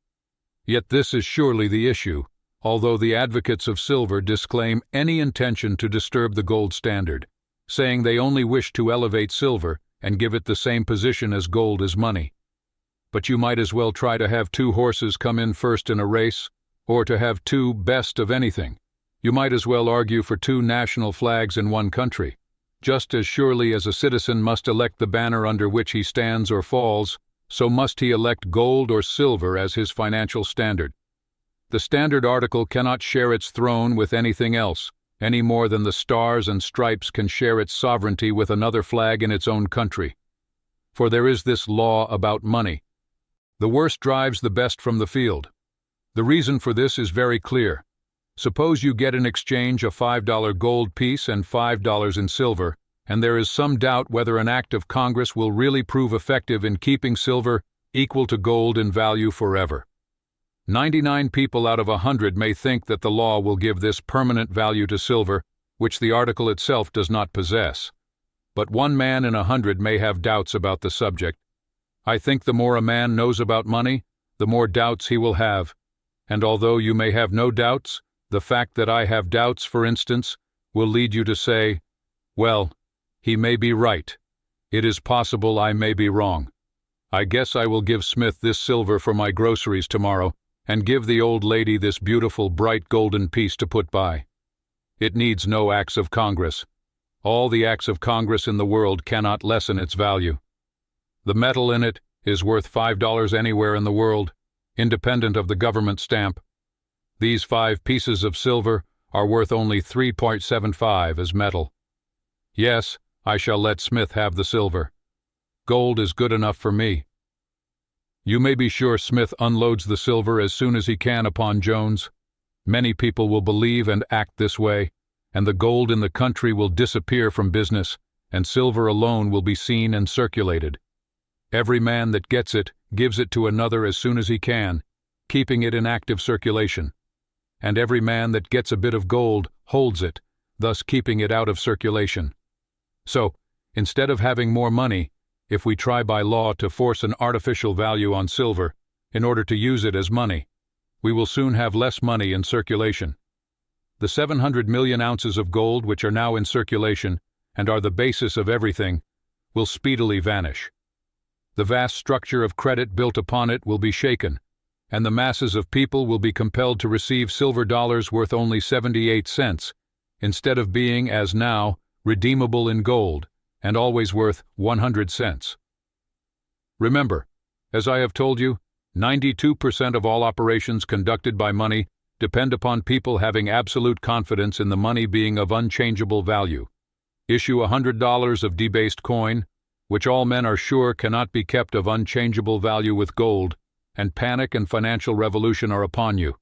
Yet this is surely the issue, although the advocates of silver disclaim any intention to disturb the gold standard, saying they only wish to elevate silver and give it the same position as gold as money. But you might as well try to have two horses come in first in a race, or to have two best of anything. You might as well argue for two national flags in one country. Just as surely as a citizen must elect the banner under which he stands or falls, so must he elect gold or silver as his financial standard. The Standard article cannot share its throne with anything else, any more than the Stars and Stripes can share its sovereignty with another flag in its own country. For there is this law about money. The worst drives the best from the field. The reason for this is very clear. Suppose you get in exchange a $5 gold piece and $5 in silver, and there is some doubt whether an act of Congress will really prove effective in keeping silver equal to gold in value forever. 99 people out of 100 may think that the law will give this permanent value to silver, which the article itself does not possess. But 1 man in 100 may have doubts about the subject. I think the more a man knows about money, the more doubts he will have. And although you may have no doubts, the fact that I have doubts, for instance, will lead you to say, well, he may be right. It is possible I may be wrong. I guess I will give Smith this silver for my groceries tomorrow, and give the old lady this beautiful bright golden piece to put by. It needs no acts of Congress. All the acts of Congress in the world cannot lessen its value. The metal in it is worth $5 anywhere in the world, independent of the government stamp. These 5 pieces of silver are worth only 3.75 as metal. Yes, I shall let Smith have the silver. Gold is good enough for me. You may be sure Smith unloads the silver as soon as he can upon Jones. Many people will believe and act this way, and the gold in the country will disappear from business, and silver alone will be seen and circulated. Every man that gets it gives it to another as soon as he can, keeping it in active circulation. And every man that gets a bit of gold holds it, thus keeping it out of circulation. So, instead of having more money, if we try by law to force an artificial value on silver in order to use it as money, we will soon have less money in circulation. The 700 million ounces of gold which are now in circulation and are the basis of everything will speedily vanish. The vast structure of credit built upon it will be shaken, and the masses of people will be compelled to receive silver dollars worth only 78 cents, instead of being, as now, redeemable in gold, and always worth 100 cents. Remember, as I have told you, 92% of all operations conducted by money depend upon people having absolute confidence in the money being of unchangeable value. Issue $100 of debased coin, which all men are sure cannot be kept of unchangeable value with gold, and panic and financial revolution are upon you.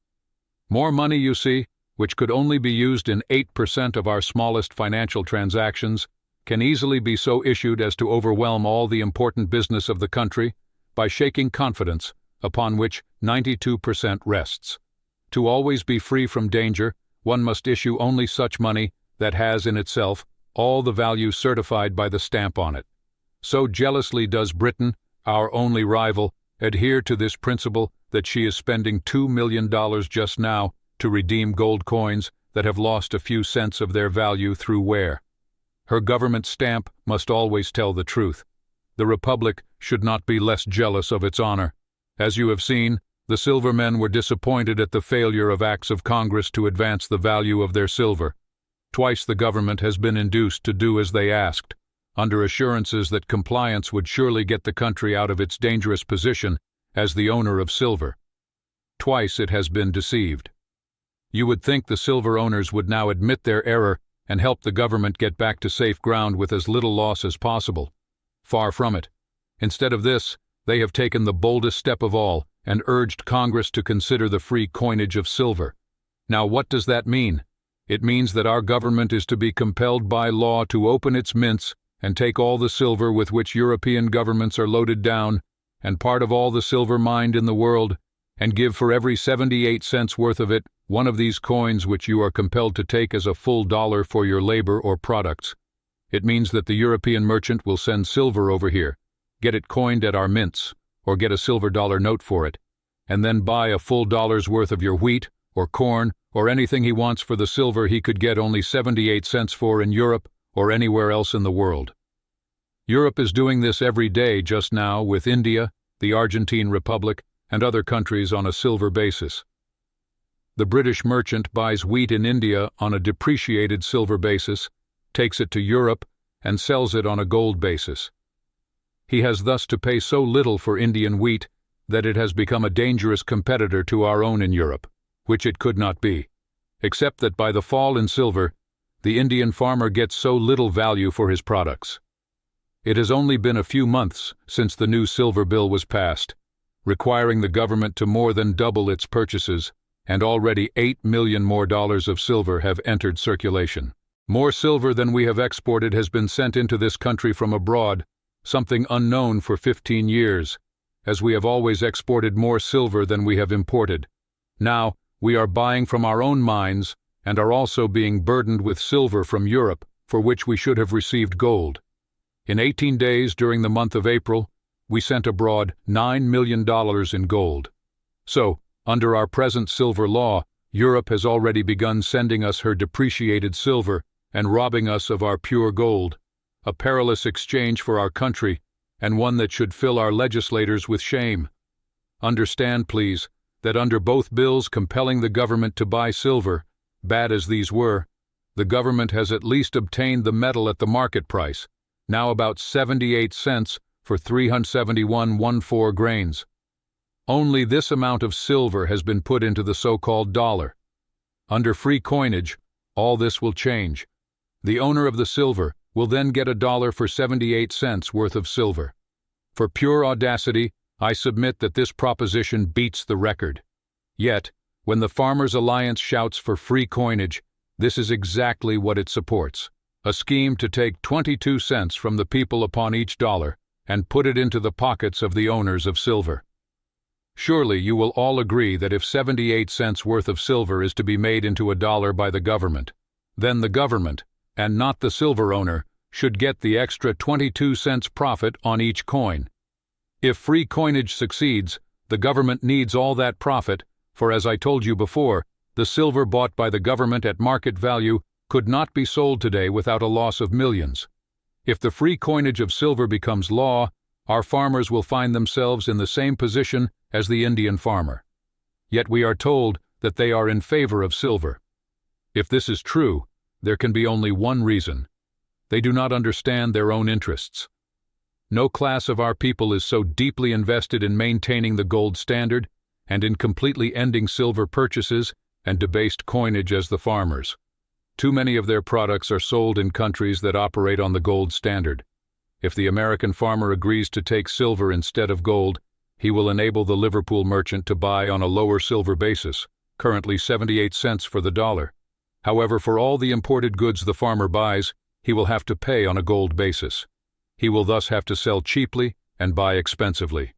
More money, you see, which could only be used in 8% of our smallest financial transactions, can easily be so issued as to overwhelm all the important business of the country by shaking confidence, upon which 92% rests. To always be free from danger, one must issue only such money that has in itself all the value certified by the stamp on it. So jealously does Britain, our only rival, adhere to this principle that she is spending $2 million just now to redeem gold coins that have lost a few cents of their value through wear. Her government stamp must always tell the truth. The Republic should not be less jealous of its honor. As you have seen, the silver men were disappointed at the failure of acts of Congress to advance the value of their silver. Twice the government has been induced to do as they asked, under assurances that compliance would surely get the country out of its dangerous position as the owner of silver. Twice it has been deceived. You would think the silver owners would now admit their error and help the government get back to safe ground with as little loss as possible. Far from it. Instead of this, they have taken the boldest step of all and urged Congress to consider the free coinage of silver. Now what does that mean? It means that our government is to be compelled by law to open its mints and take all the silver with which European governments are loaded down, and part of all the silver mined in the world, and give for every 78 cents worth of it one of these coins which you are compelled to take as a full dollar for your labor or products. It means that the European merchant will send silver over here, get it coined at our mints, or get a silver dollar note for it, and then buy a full dollar's worth of your wheat, or corn, or anything he wants for the silver he could get only 78 cents for in Europe or anywhere else in the world. Europe is doing this every day just now with India, the Argentine Republic, and other countries on a silver basis. The British merchant buys wheat in India on a depreciated silver basis, takes it to Europe, and sells it on a gold basis. He has thus to pay so little for Indian wheat that it has become a dangerous competitor to our own in Europe, which it could not be, except that by the fall in silver, the Indian farmer gets so little value for his products. It has only been a few months since the new silver bill was passed, requiring the government to more than double its purchases, and already $8 million more of silver have entered circulation. More silver than we have exported has been sent into this country from abroad, something unknown for 15 years, as we have always exported more silver than we have imported. Now, we are buying from our own mines and are also being burdened with silver from Europe, for which we should have received gold. In 18 days during the month of April, we sent abroad $9 million in gold. So, under our present silver law, Europe has already begun sending us her depreciated silver and robbing us of our pure gold, a perilous exchange for our country, and one that should fill our legislators with shame. Understand, please, that under both bills compelling the government to buy silver, bad as these were, the government has at least obtained the metal at the market price, now about 78 cents for 371.14 grains. Only this amount of silver has been put into the so-called dollar. Under free coinage, all this will change. The owner of the silver will then get a dollar for 78 cents worth of silver. For pure audacity, I submit that this proposition beats the record. Yet, when the Farmers' Alliance shouts for free coinage, this is exactly what it supports. A scheme to take 22 cents from the people upon each dollar and put it into the pockets of the owners of silver. Surely you will all agree that if 78 cents worth of silver is to be made into a dollar by the government, then the government, and not the silver owner, should get the extra 22 cents profit on each coin. If free coinage succeeds, the government needs all that profit, for as I told you before, the silver bought by the government at market value could not be sold today without a loss of millions. If the free coinage of silver becomes law, our farmers will find themselves in the same position as the Indian farmer. Yet we are told that they are in favor of silver. If this is true, there can be only one reason. They do not understand their own interests. No class of our people is so deeply invested in maintaining the gold standard and in completely ending silver purchases and debased coinage as the farmers. Too many of their products are sold in countries that operate on the gold standard. If the American farmer agrees to take silver instead of gold, he will enable the Liverpool merchant to buy on a lower silver basis, currently 78 cents for the dollar. However, for all the imported goods the farmer buys, he will have to pay on a gold basis. He will thus have to sell cheaply and buy expensively.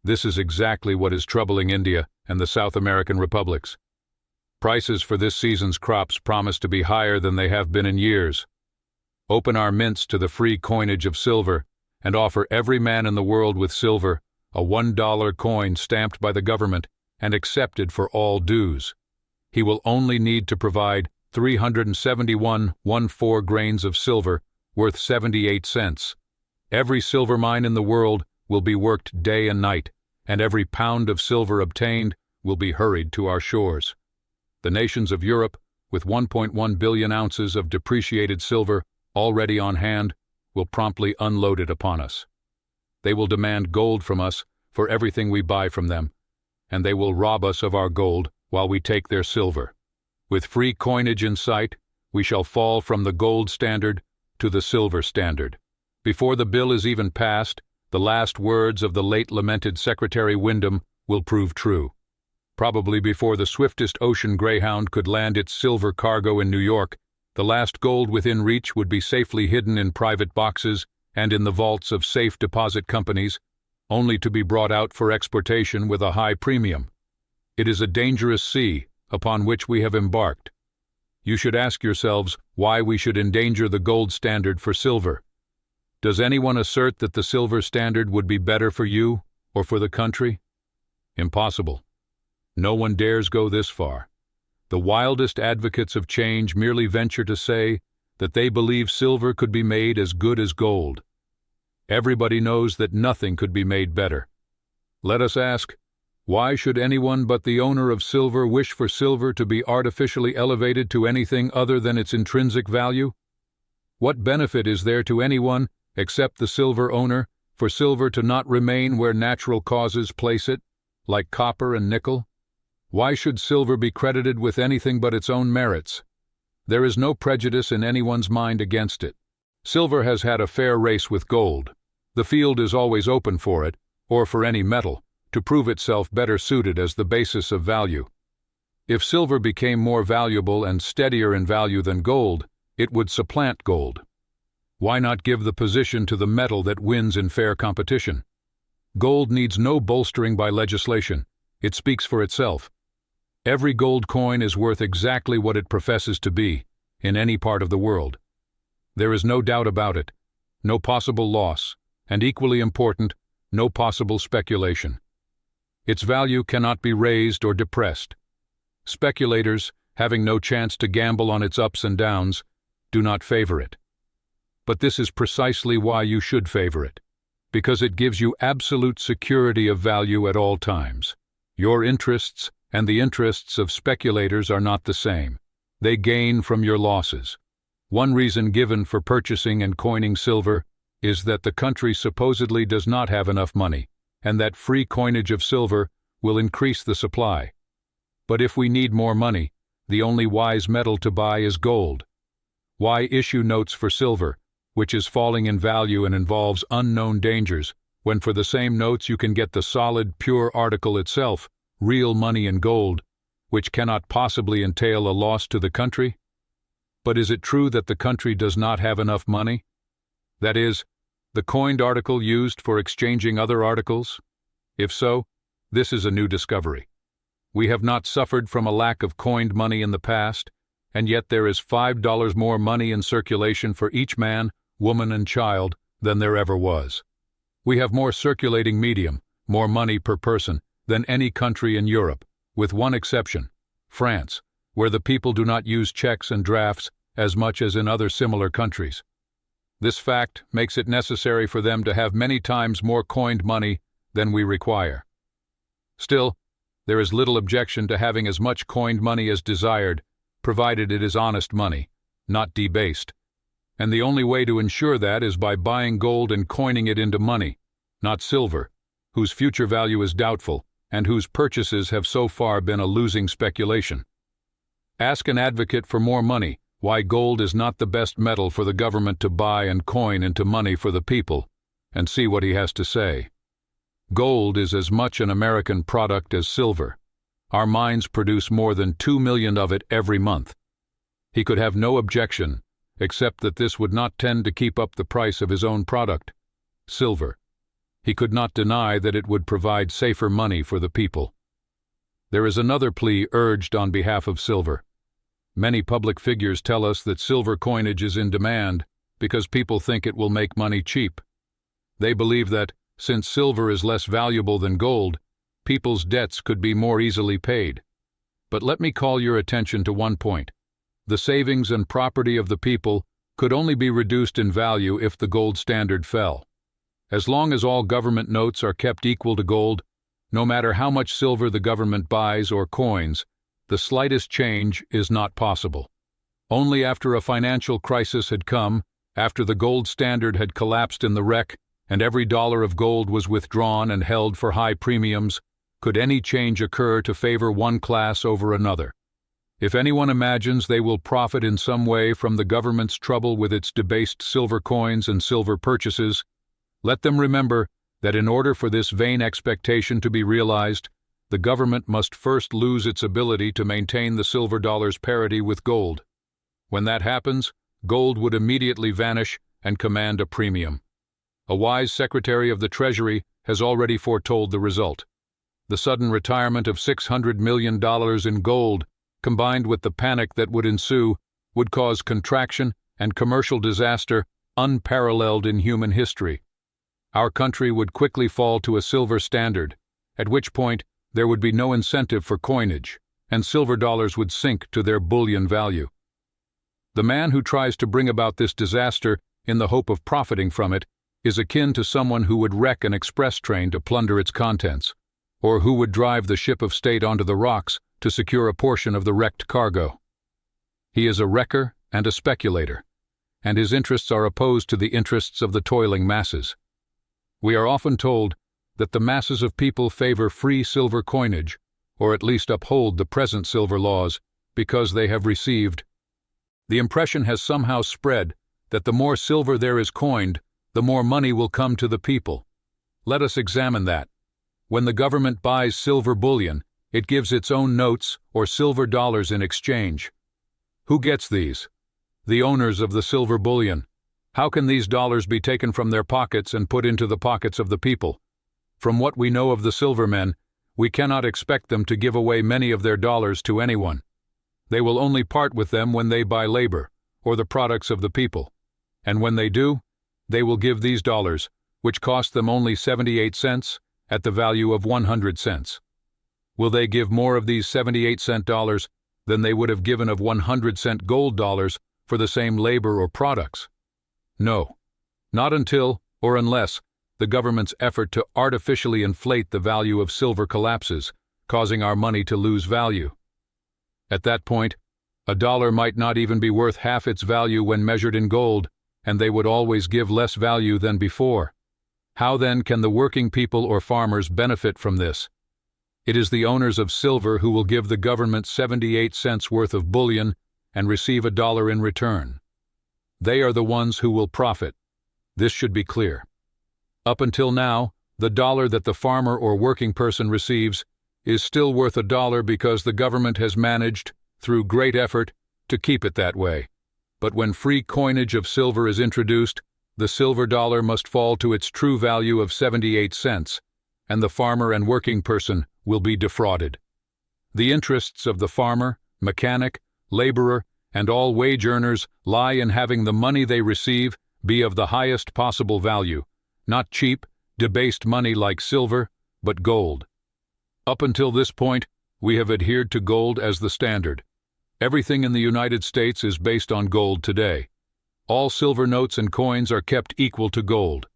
This is exactly what is troubling India and the South American republics. Prices for this season's crops promise to be higher than they have been in years. Open our mints to the free coinage of silver and offer every man in the world with silver a $1 coin stamped by the government and accepted for all dues. He will only need to provide 371.14 grains of silver worth 78 cents. Every silver mine in the world will be worked day and night, and every pound of silver obtained will be hurried to our shores. The nations of Europe, with 1.1 billion ounces of depreciated silver already on hand, will promptly unload it upon us. They will demand gold from us for everything we buy from them, and they will rob us of our gold while we take their silver. With free coinage in sight, we shall fall from the gold standard to the silver standard. Before the bill is even passed, the last words of the late lamented Secretary Wyndham will prove true. Probably before the swiftest ocean greyhound could land its silver cargo in New York, the last gold within reach would be safely hidden in private boxes and in the vaults of safe deposit companies, only to be brought out for exportation with a high premium. It is a dangerous sea upon which we have embarked. you should ask yourselves why we should endanger the gold standard for silver. Does anyone assert that the silver standard would be better for you or for the country? Impossible. No one dares go this far. The wildest advocates of change merely venture to say that they believe silver could be made as good as gold. Everybody knows that nothing could be made better. Let us ask, why should anyone but the owner of silver wish for silver to be artificially elevated to anything other than its intrinsic value? What benefit is there to anyone, except the silver owner, for silver to not remain where natural causes place it, like copper and nickel? Why should silver be credited with anything but its own merits? There is no prejudice in anyone's mind against it. Silver has had a fair race with gold. The field is always open for it, or for any metal, to prove itself better suited as the basis of value. If silver became more valuable and steadier in value than gold, it would supplant gold. Why not give the position to the metal that wins in fair competition? Gold needs no bolstering by legislation. It speaks for itself. Every gold coin is worth exactly what it professes to be, in any part of the world. There is no doubt about it, no possible loss, and equally important, no possible speculation. Its value cannot be raised or depressed. Speculators, having no chance to gamble on its ups and downs, do not favor it. But this is precisely why you should favor it, because it gives you absolute security of value at all times. Your interests and the interests of speculators are not the same. They gain from your losses. One reason given for purchasing and coining silver is that the country supposedly does not have enough money, and that free coinage of silver will increase the supply. But if we need more money, the only wise metal to buy is gold. Why issue notes for silver, which is falling in value and involves unknown dangers, when for the same notes you can get the solid, pure article itself, real money in gold, which cannot possibly entail a loss to the country? But is it true that the country does not have enough money? That is, the coined article used for exchanging other articles? If so, this is a new discovery. We have not suffered from a lack of coined money in the past, and yet there is $5 more money in circulation for each man, woman, and child than there ever was. We have more circulating medium, more money per person, than any country in Europe, with one exception, France, where the people do not use checks and drafts as much as in other similar countries. This fact makes it necessary for them to have many times more coined money than we require. Still, there is little objection to having as much coined money as desired, provided it is honest money, not debased. And the only way to ensure that is by buying gold and coining it into money, not silver, whose future value is doubtful, and whose purchases have so far been a losing speculation. Ask an advocate for more money why gold is not the best metal for the government to buy and coin into money for the people, and see what he has to say. Gold is as much an American product as silver. Our mines produce more than 2 million of it every month. He could have no objection, except that this would not tend to keep up the price of his own product, silver. He could not deny that it would provide safer money for the people. There is another plea urged on behalf of silver. Many public figures tell us that silver coinage is in demand because people think it will make money cheap. They believe that, since silver is less valuable than gold, people's debts could be more easily paid. But let me call your attention to one point. The savings and property of the people could only be reduced in value if the gold standard fell. As long as all government notes are kept equal to gold, no matter how much silver the government buys or coins, the slightest change is not possible. Only after a financial crisis had come, after the gold standard had collapsed in the wreck, and every dollar of gold was withdrawn and held for high premiums, could any change occur to favor one class over another. If anyone imagines they will profit in some way from the government's trouble with its debased silver coins and silver purchases, let them remember that in order for this vain expectation to be realized, the government must first lose its ability to maintain the silver dollar's parity with gold. When that happens, gold would immediately vanish and command a premium. A wise Secretary of the Treasury has already foretold the result. The sudden retirement of $600 million in gold combined with the panic that would ensue, would cause contraction and commercial disaster unparalleled in human history. Our country would quickly fall to a silver standard, at which point there would be no incentive for coinage, and silver dollars would sink to their bullion value. The man who tries to bring about this disaster in the hope of profiting from it is akin to someone who would wreck an express train to plunder its contents, or who would drive the ship of state onto the rocks to secure a portion of the wrecked cargo. He is a wrecker and a speculator, and his interests are opposed to the interests of the toiling masses. We are often told that the masses of people favor free silver coinage, or at least uphold the present silver laws, because they have received. The impression has somehow spread that the more silver there is coined, the more money will come to the people. Let us examine that. When the government buys silver bullion, it gives its own notes or silver dollars in exchange. Who gets these? The owners of the silver bullion. How can these dollars be taken from their pockets and put into the pockets of the people? From what we know of the silver men, we cannot expect them to give away many of their dollars to anyone. They will only part with them when they buy labor, or the products of the people. And when they do, they will give these dollars, which cost them only 78 cents, at the value of 100 cents. Will they give more of these 78-cent dollars than they would have given of 100-cent gold dollars for the same labor or products? No, not until, or unless, the government's effort to artificially inflate the value of silver collapses, causing our money to lose value. At that point, a dollar might not even be worth half its value when measured in gold, and they would always give less value than before. How then can the working people or farmers benefit from this? It is the owners of silver who will give the government 78 cents worth of bullion and receive a dollar in return. They are the ones who will profit. This should be clear. Up until now, the dollar that the farmer or working person receives is still worth a dollar because the government has managed, through great effort, to keep it that way. But when free coinage of silver is introduced, the silver dollar must fall to its true value of 78 cents, and the farmer and working person will be defrauded. The interests of the farmer, mechanic, laborer, and all wage earners lie in having the money they receive be of the highest possible value, not cheap, debased money like silver, but gold. Up until this point, we have adhered to gold as the standard. Everything in the United States is based on gold today. All silver notes and coins are kept equal to gold.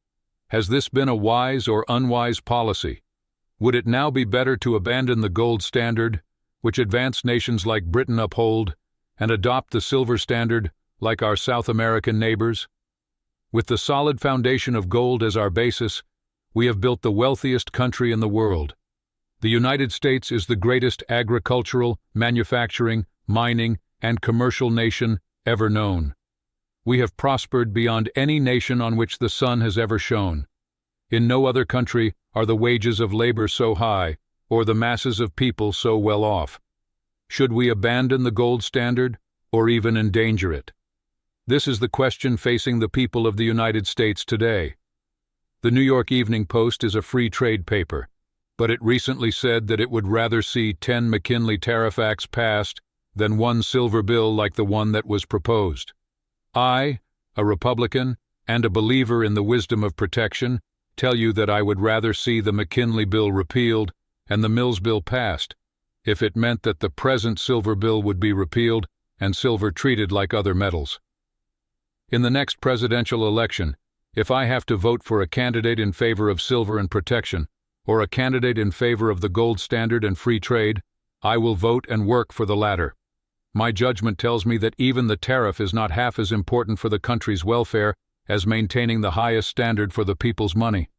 Has this been a wise or unwise policy? Would it now be better to abandon the gold standard, which advanced nations like Britain uphold, and adopt the silver standard like our South American neighbors? With the solid foundation of gold as our basis, we have built the wealthiest country in the world. The United States is the greatest agricultural, manufacturing, mining, and commercial nation ever known. We have prospered beyond any nation on which the sun has ever shone. In no other country are the wages of labor so high, or the masses of people so well off. Should we abandon the gold standard, or even endanger it? This is the question facing the people of the United States today. The New York Evening Post is a free trade paper, but it recently said that it would rather see 10 McKinley Tariff Acts passed than one silver bill like the one that was proposed. I, a Republican and a believer in the wisdom of protection, tell you that I would rather see the McKinley bill repealed and the Mills bill passed, if it meant that the present silver bill would be repealed and silver treated like other metals. In the next presidential election, if I have to vote for a candidate in favor of silver and protection, or a candidate in favor of the gold standard and free trade, I will vote and work for the latter. My judgment tells me that even the tariff is not half as important for the country's welfare as maintaining the highest standard for the people's money.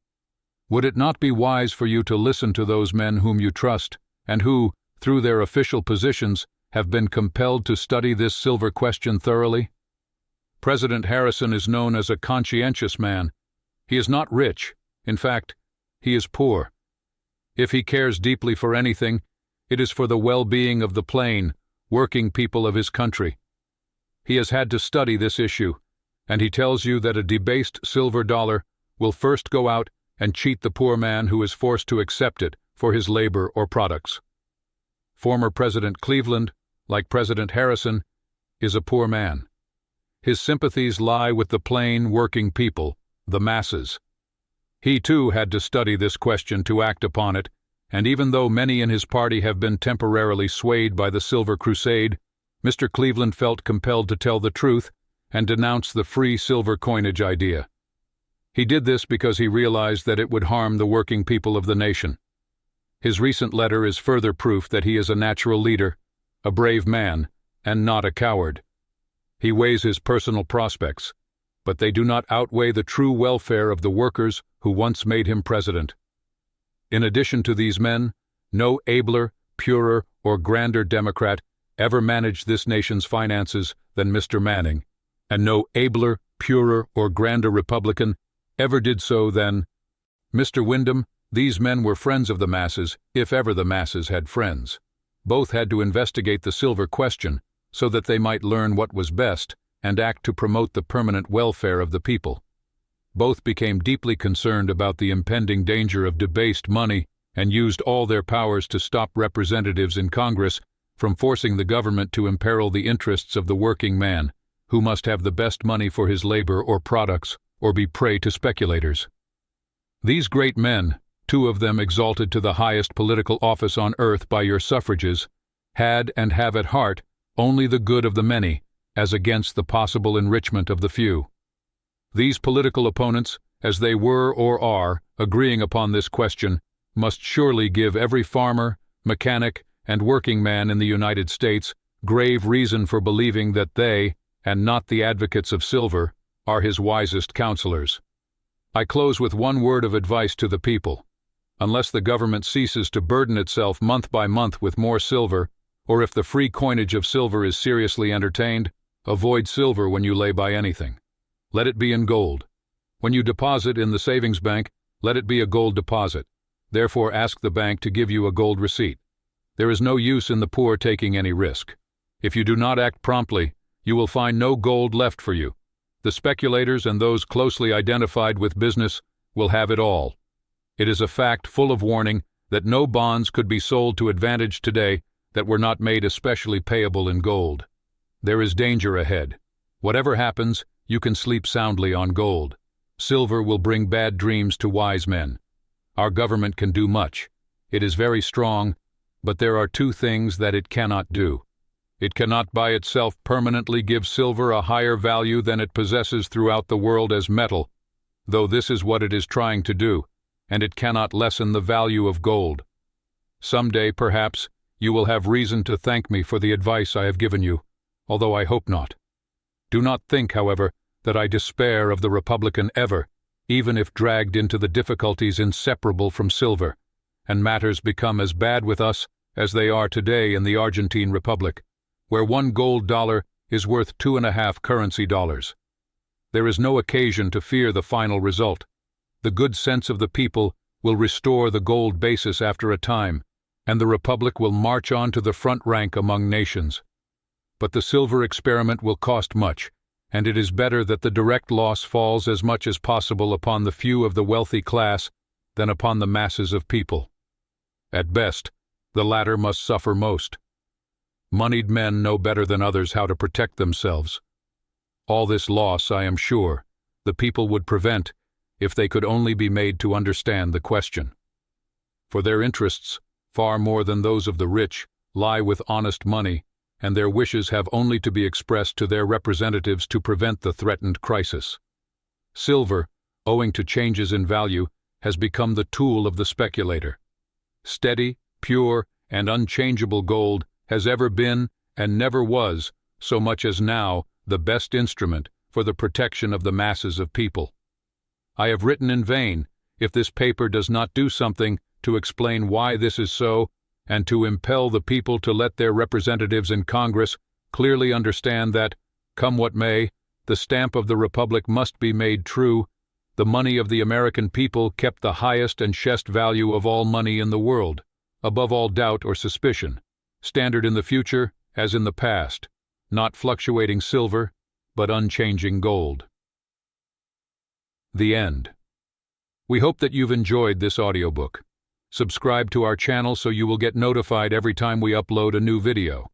Would it not be wise for you to listen to those men whom you trust, and who, through their official positions, have been compelled to study this silver question thoroughly? President Harrison is known as a conscientious man. He is not rich. In fact, he is poor. If he cares deeply for anything, it is for the well-being of the plain, working people of his country. He has had to study this issue, and he tells you that a debased silver dollar will first go out and cheat the poor man who is forced to accept it for his labor or products. Former President Cleveland, like President Harrison, is a poor man. His sympathies lie with the plain, working people, the masses. He too had to study this question to act upon it, and even though many in his party have been temporarily swayed by the Silver Crusade, Mr. Cleveland felt compelled to tell the truth and denounce the free silver coinage idea. He did this because he realized that it would harm the working people of the nation. His recent letter is further proof that he is a natural leader, a brave man, and not a coward. He weighs his personal prospects, but they do not outweigh the true welfare of the workers who once made him president. In addition to these men, no abler, purer, or grander Democrat ever managed this nation's finances than Mr. Manning, and no abler, purer, or grander Republican ever did so than Mr. Wyndham. These men were friends of the masses, if ever the masses had friends. Both had to investigate the silver question so that they might learn what was best and act to promote the permanent welfare of the people. Both became deeply concerned about the impending danger of debased money and used all their powers to stop representatives in Congress from forcing the government to imperil the interests of the working man, who must have the best money for his labor or products or be prey to speculators. These great men, two of them exalted to the highest political office on earth by your suffrages, had and have at heart only the good of the many, as against the possible enrichment of the few. These political opponents, as they were or are, agreeing upon this question, must surely give every farmer, mechanic, and working man in the United States grave reason for believing that they, and not the advocates of silver, are his wisest counselors. I close with one word of advice to the people. Unless the government ceases to burden itself month by month with more silver, or if the free coinage of silver is seriously entertained, avoid silver when you lay by anything. Let it be in gold. When you deposit in the savings bank, let it be a gold deposit. Therefore ask the bank to give you a gold receipt. There is no use in the poor taking any risk. If you do not act promptly, you will find no gold left for you. The speculators and those closely identified with business will have it all. It is a fact full of warning that no bonds could be sold to advantage today that were not made especially payable in gold. There is danger ahead. Whatever happens, you can sleep soundly on gold. Silver will bring bad dreams to wise men. Our government can do much. It is very strong, but there are two things that it cannot do. It cannot by itself permanently give silver a higher value than it possesses throughout the world as metal, though this is what it is trying to do, and it cannot lessen the value of gold. Someday, perhaps, you will have reason to thank me for the advice I have given you, although I hope not. Do not think, however, that I despair of the Republican ever, even if dragged into the difficulties inseparable from silver, and matters become as bad with us as they are today in the Argentine Republic, where one gold dollar is worth 2.5 currency dollars. There is no occasion to fear the final result. The good sense of the people will restore the gold basis after a time, and the Republic will march on to the front rank among nations. But the silver experiment will cost much, and it is better that the direct loss falls as much as possible upon the few of the wealthy class than upon the masses of people. At best, the latter must suffer most. Moneyed men know better than others how to protect themselves. All this loss, I am sure, the people would prevent if they could only be made to understand the question. For their interests, far more than those of the rich, lie with honest money, and their wishes have only to be expressed to their representatives to prevent the threatened crisis. Silver, owing to changes in value, has become the tool of the speculator. Steady, pure, and unchangeable gold has ever been, and never was, so much as now, the best instrument for the protection of the masses of people. I have written in vain, if this paper does not do something to explain why this is so, and to impel the people to let their representatives in Congress clearly understand that, come what may, the stamp of the Republic must be made true. The money of the American people kept the highest and best value of all money in the world, above all doubt or suspicion, standard in the future as in the past, not fluctuating silver, but unchanging gold. The end. We hope that you've enjoyed this audiobook. Subscribe to our channel so you will get notified every time we upload a new video.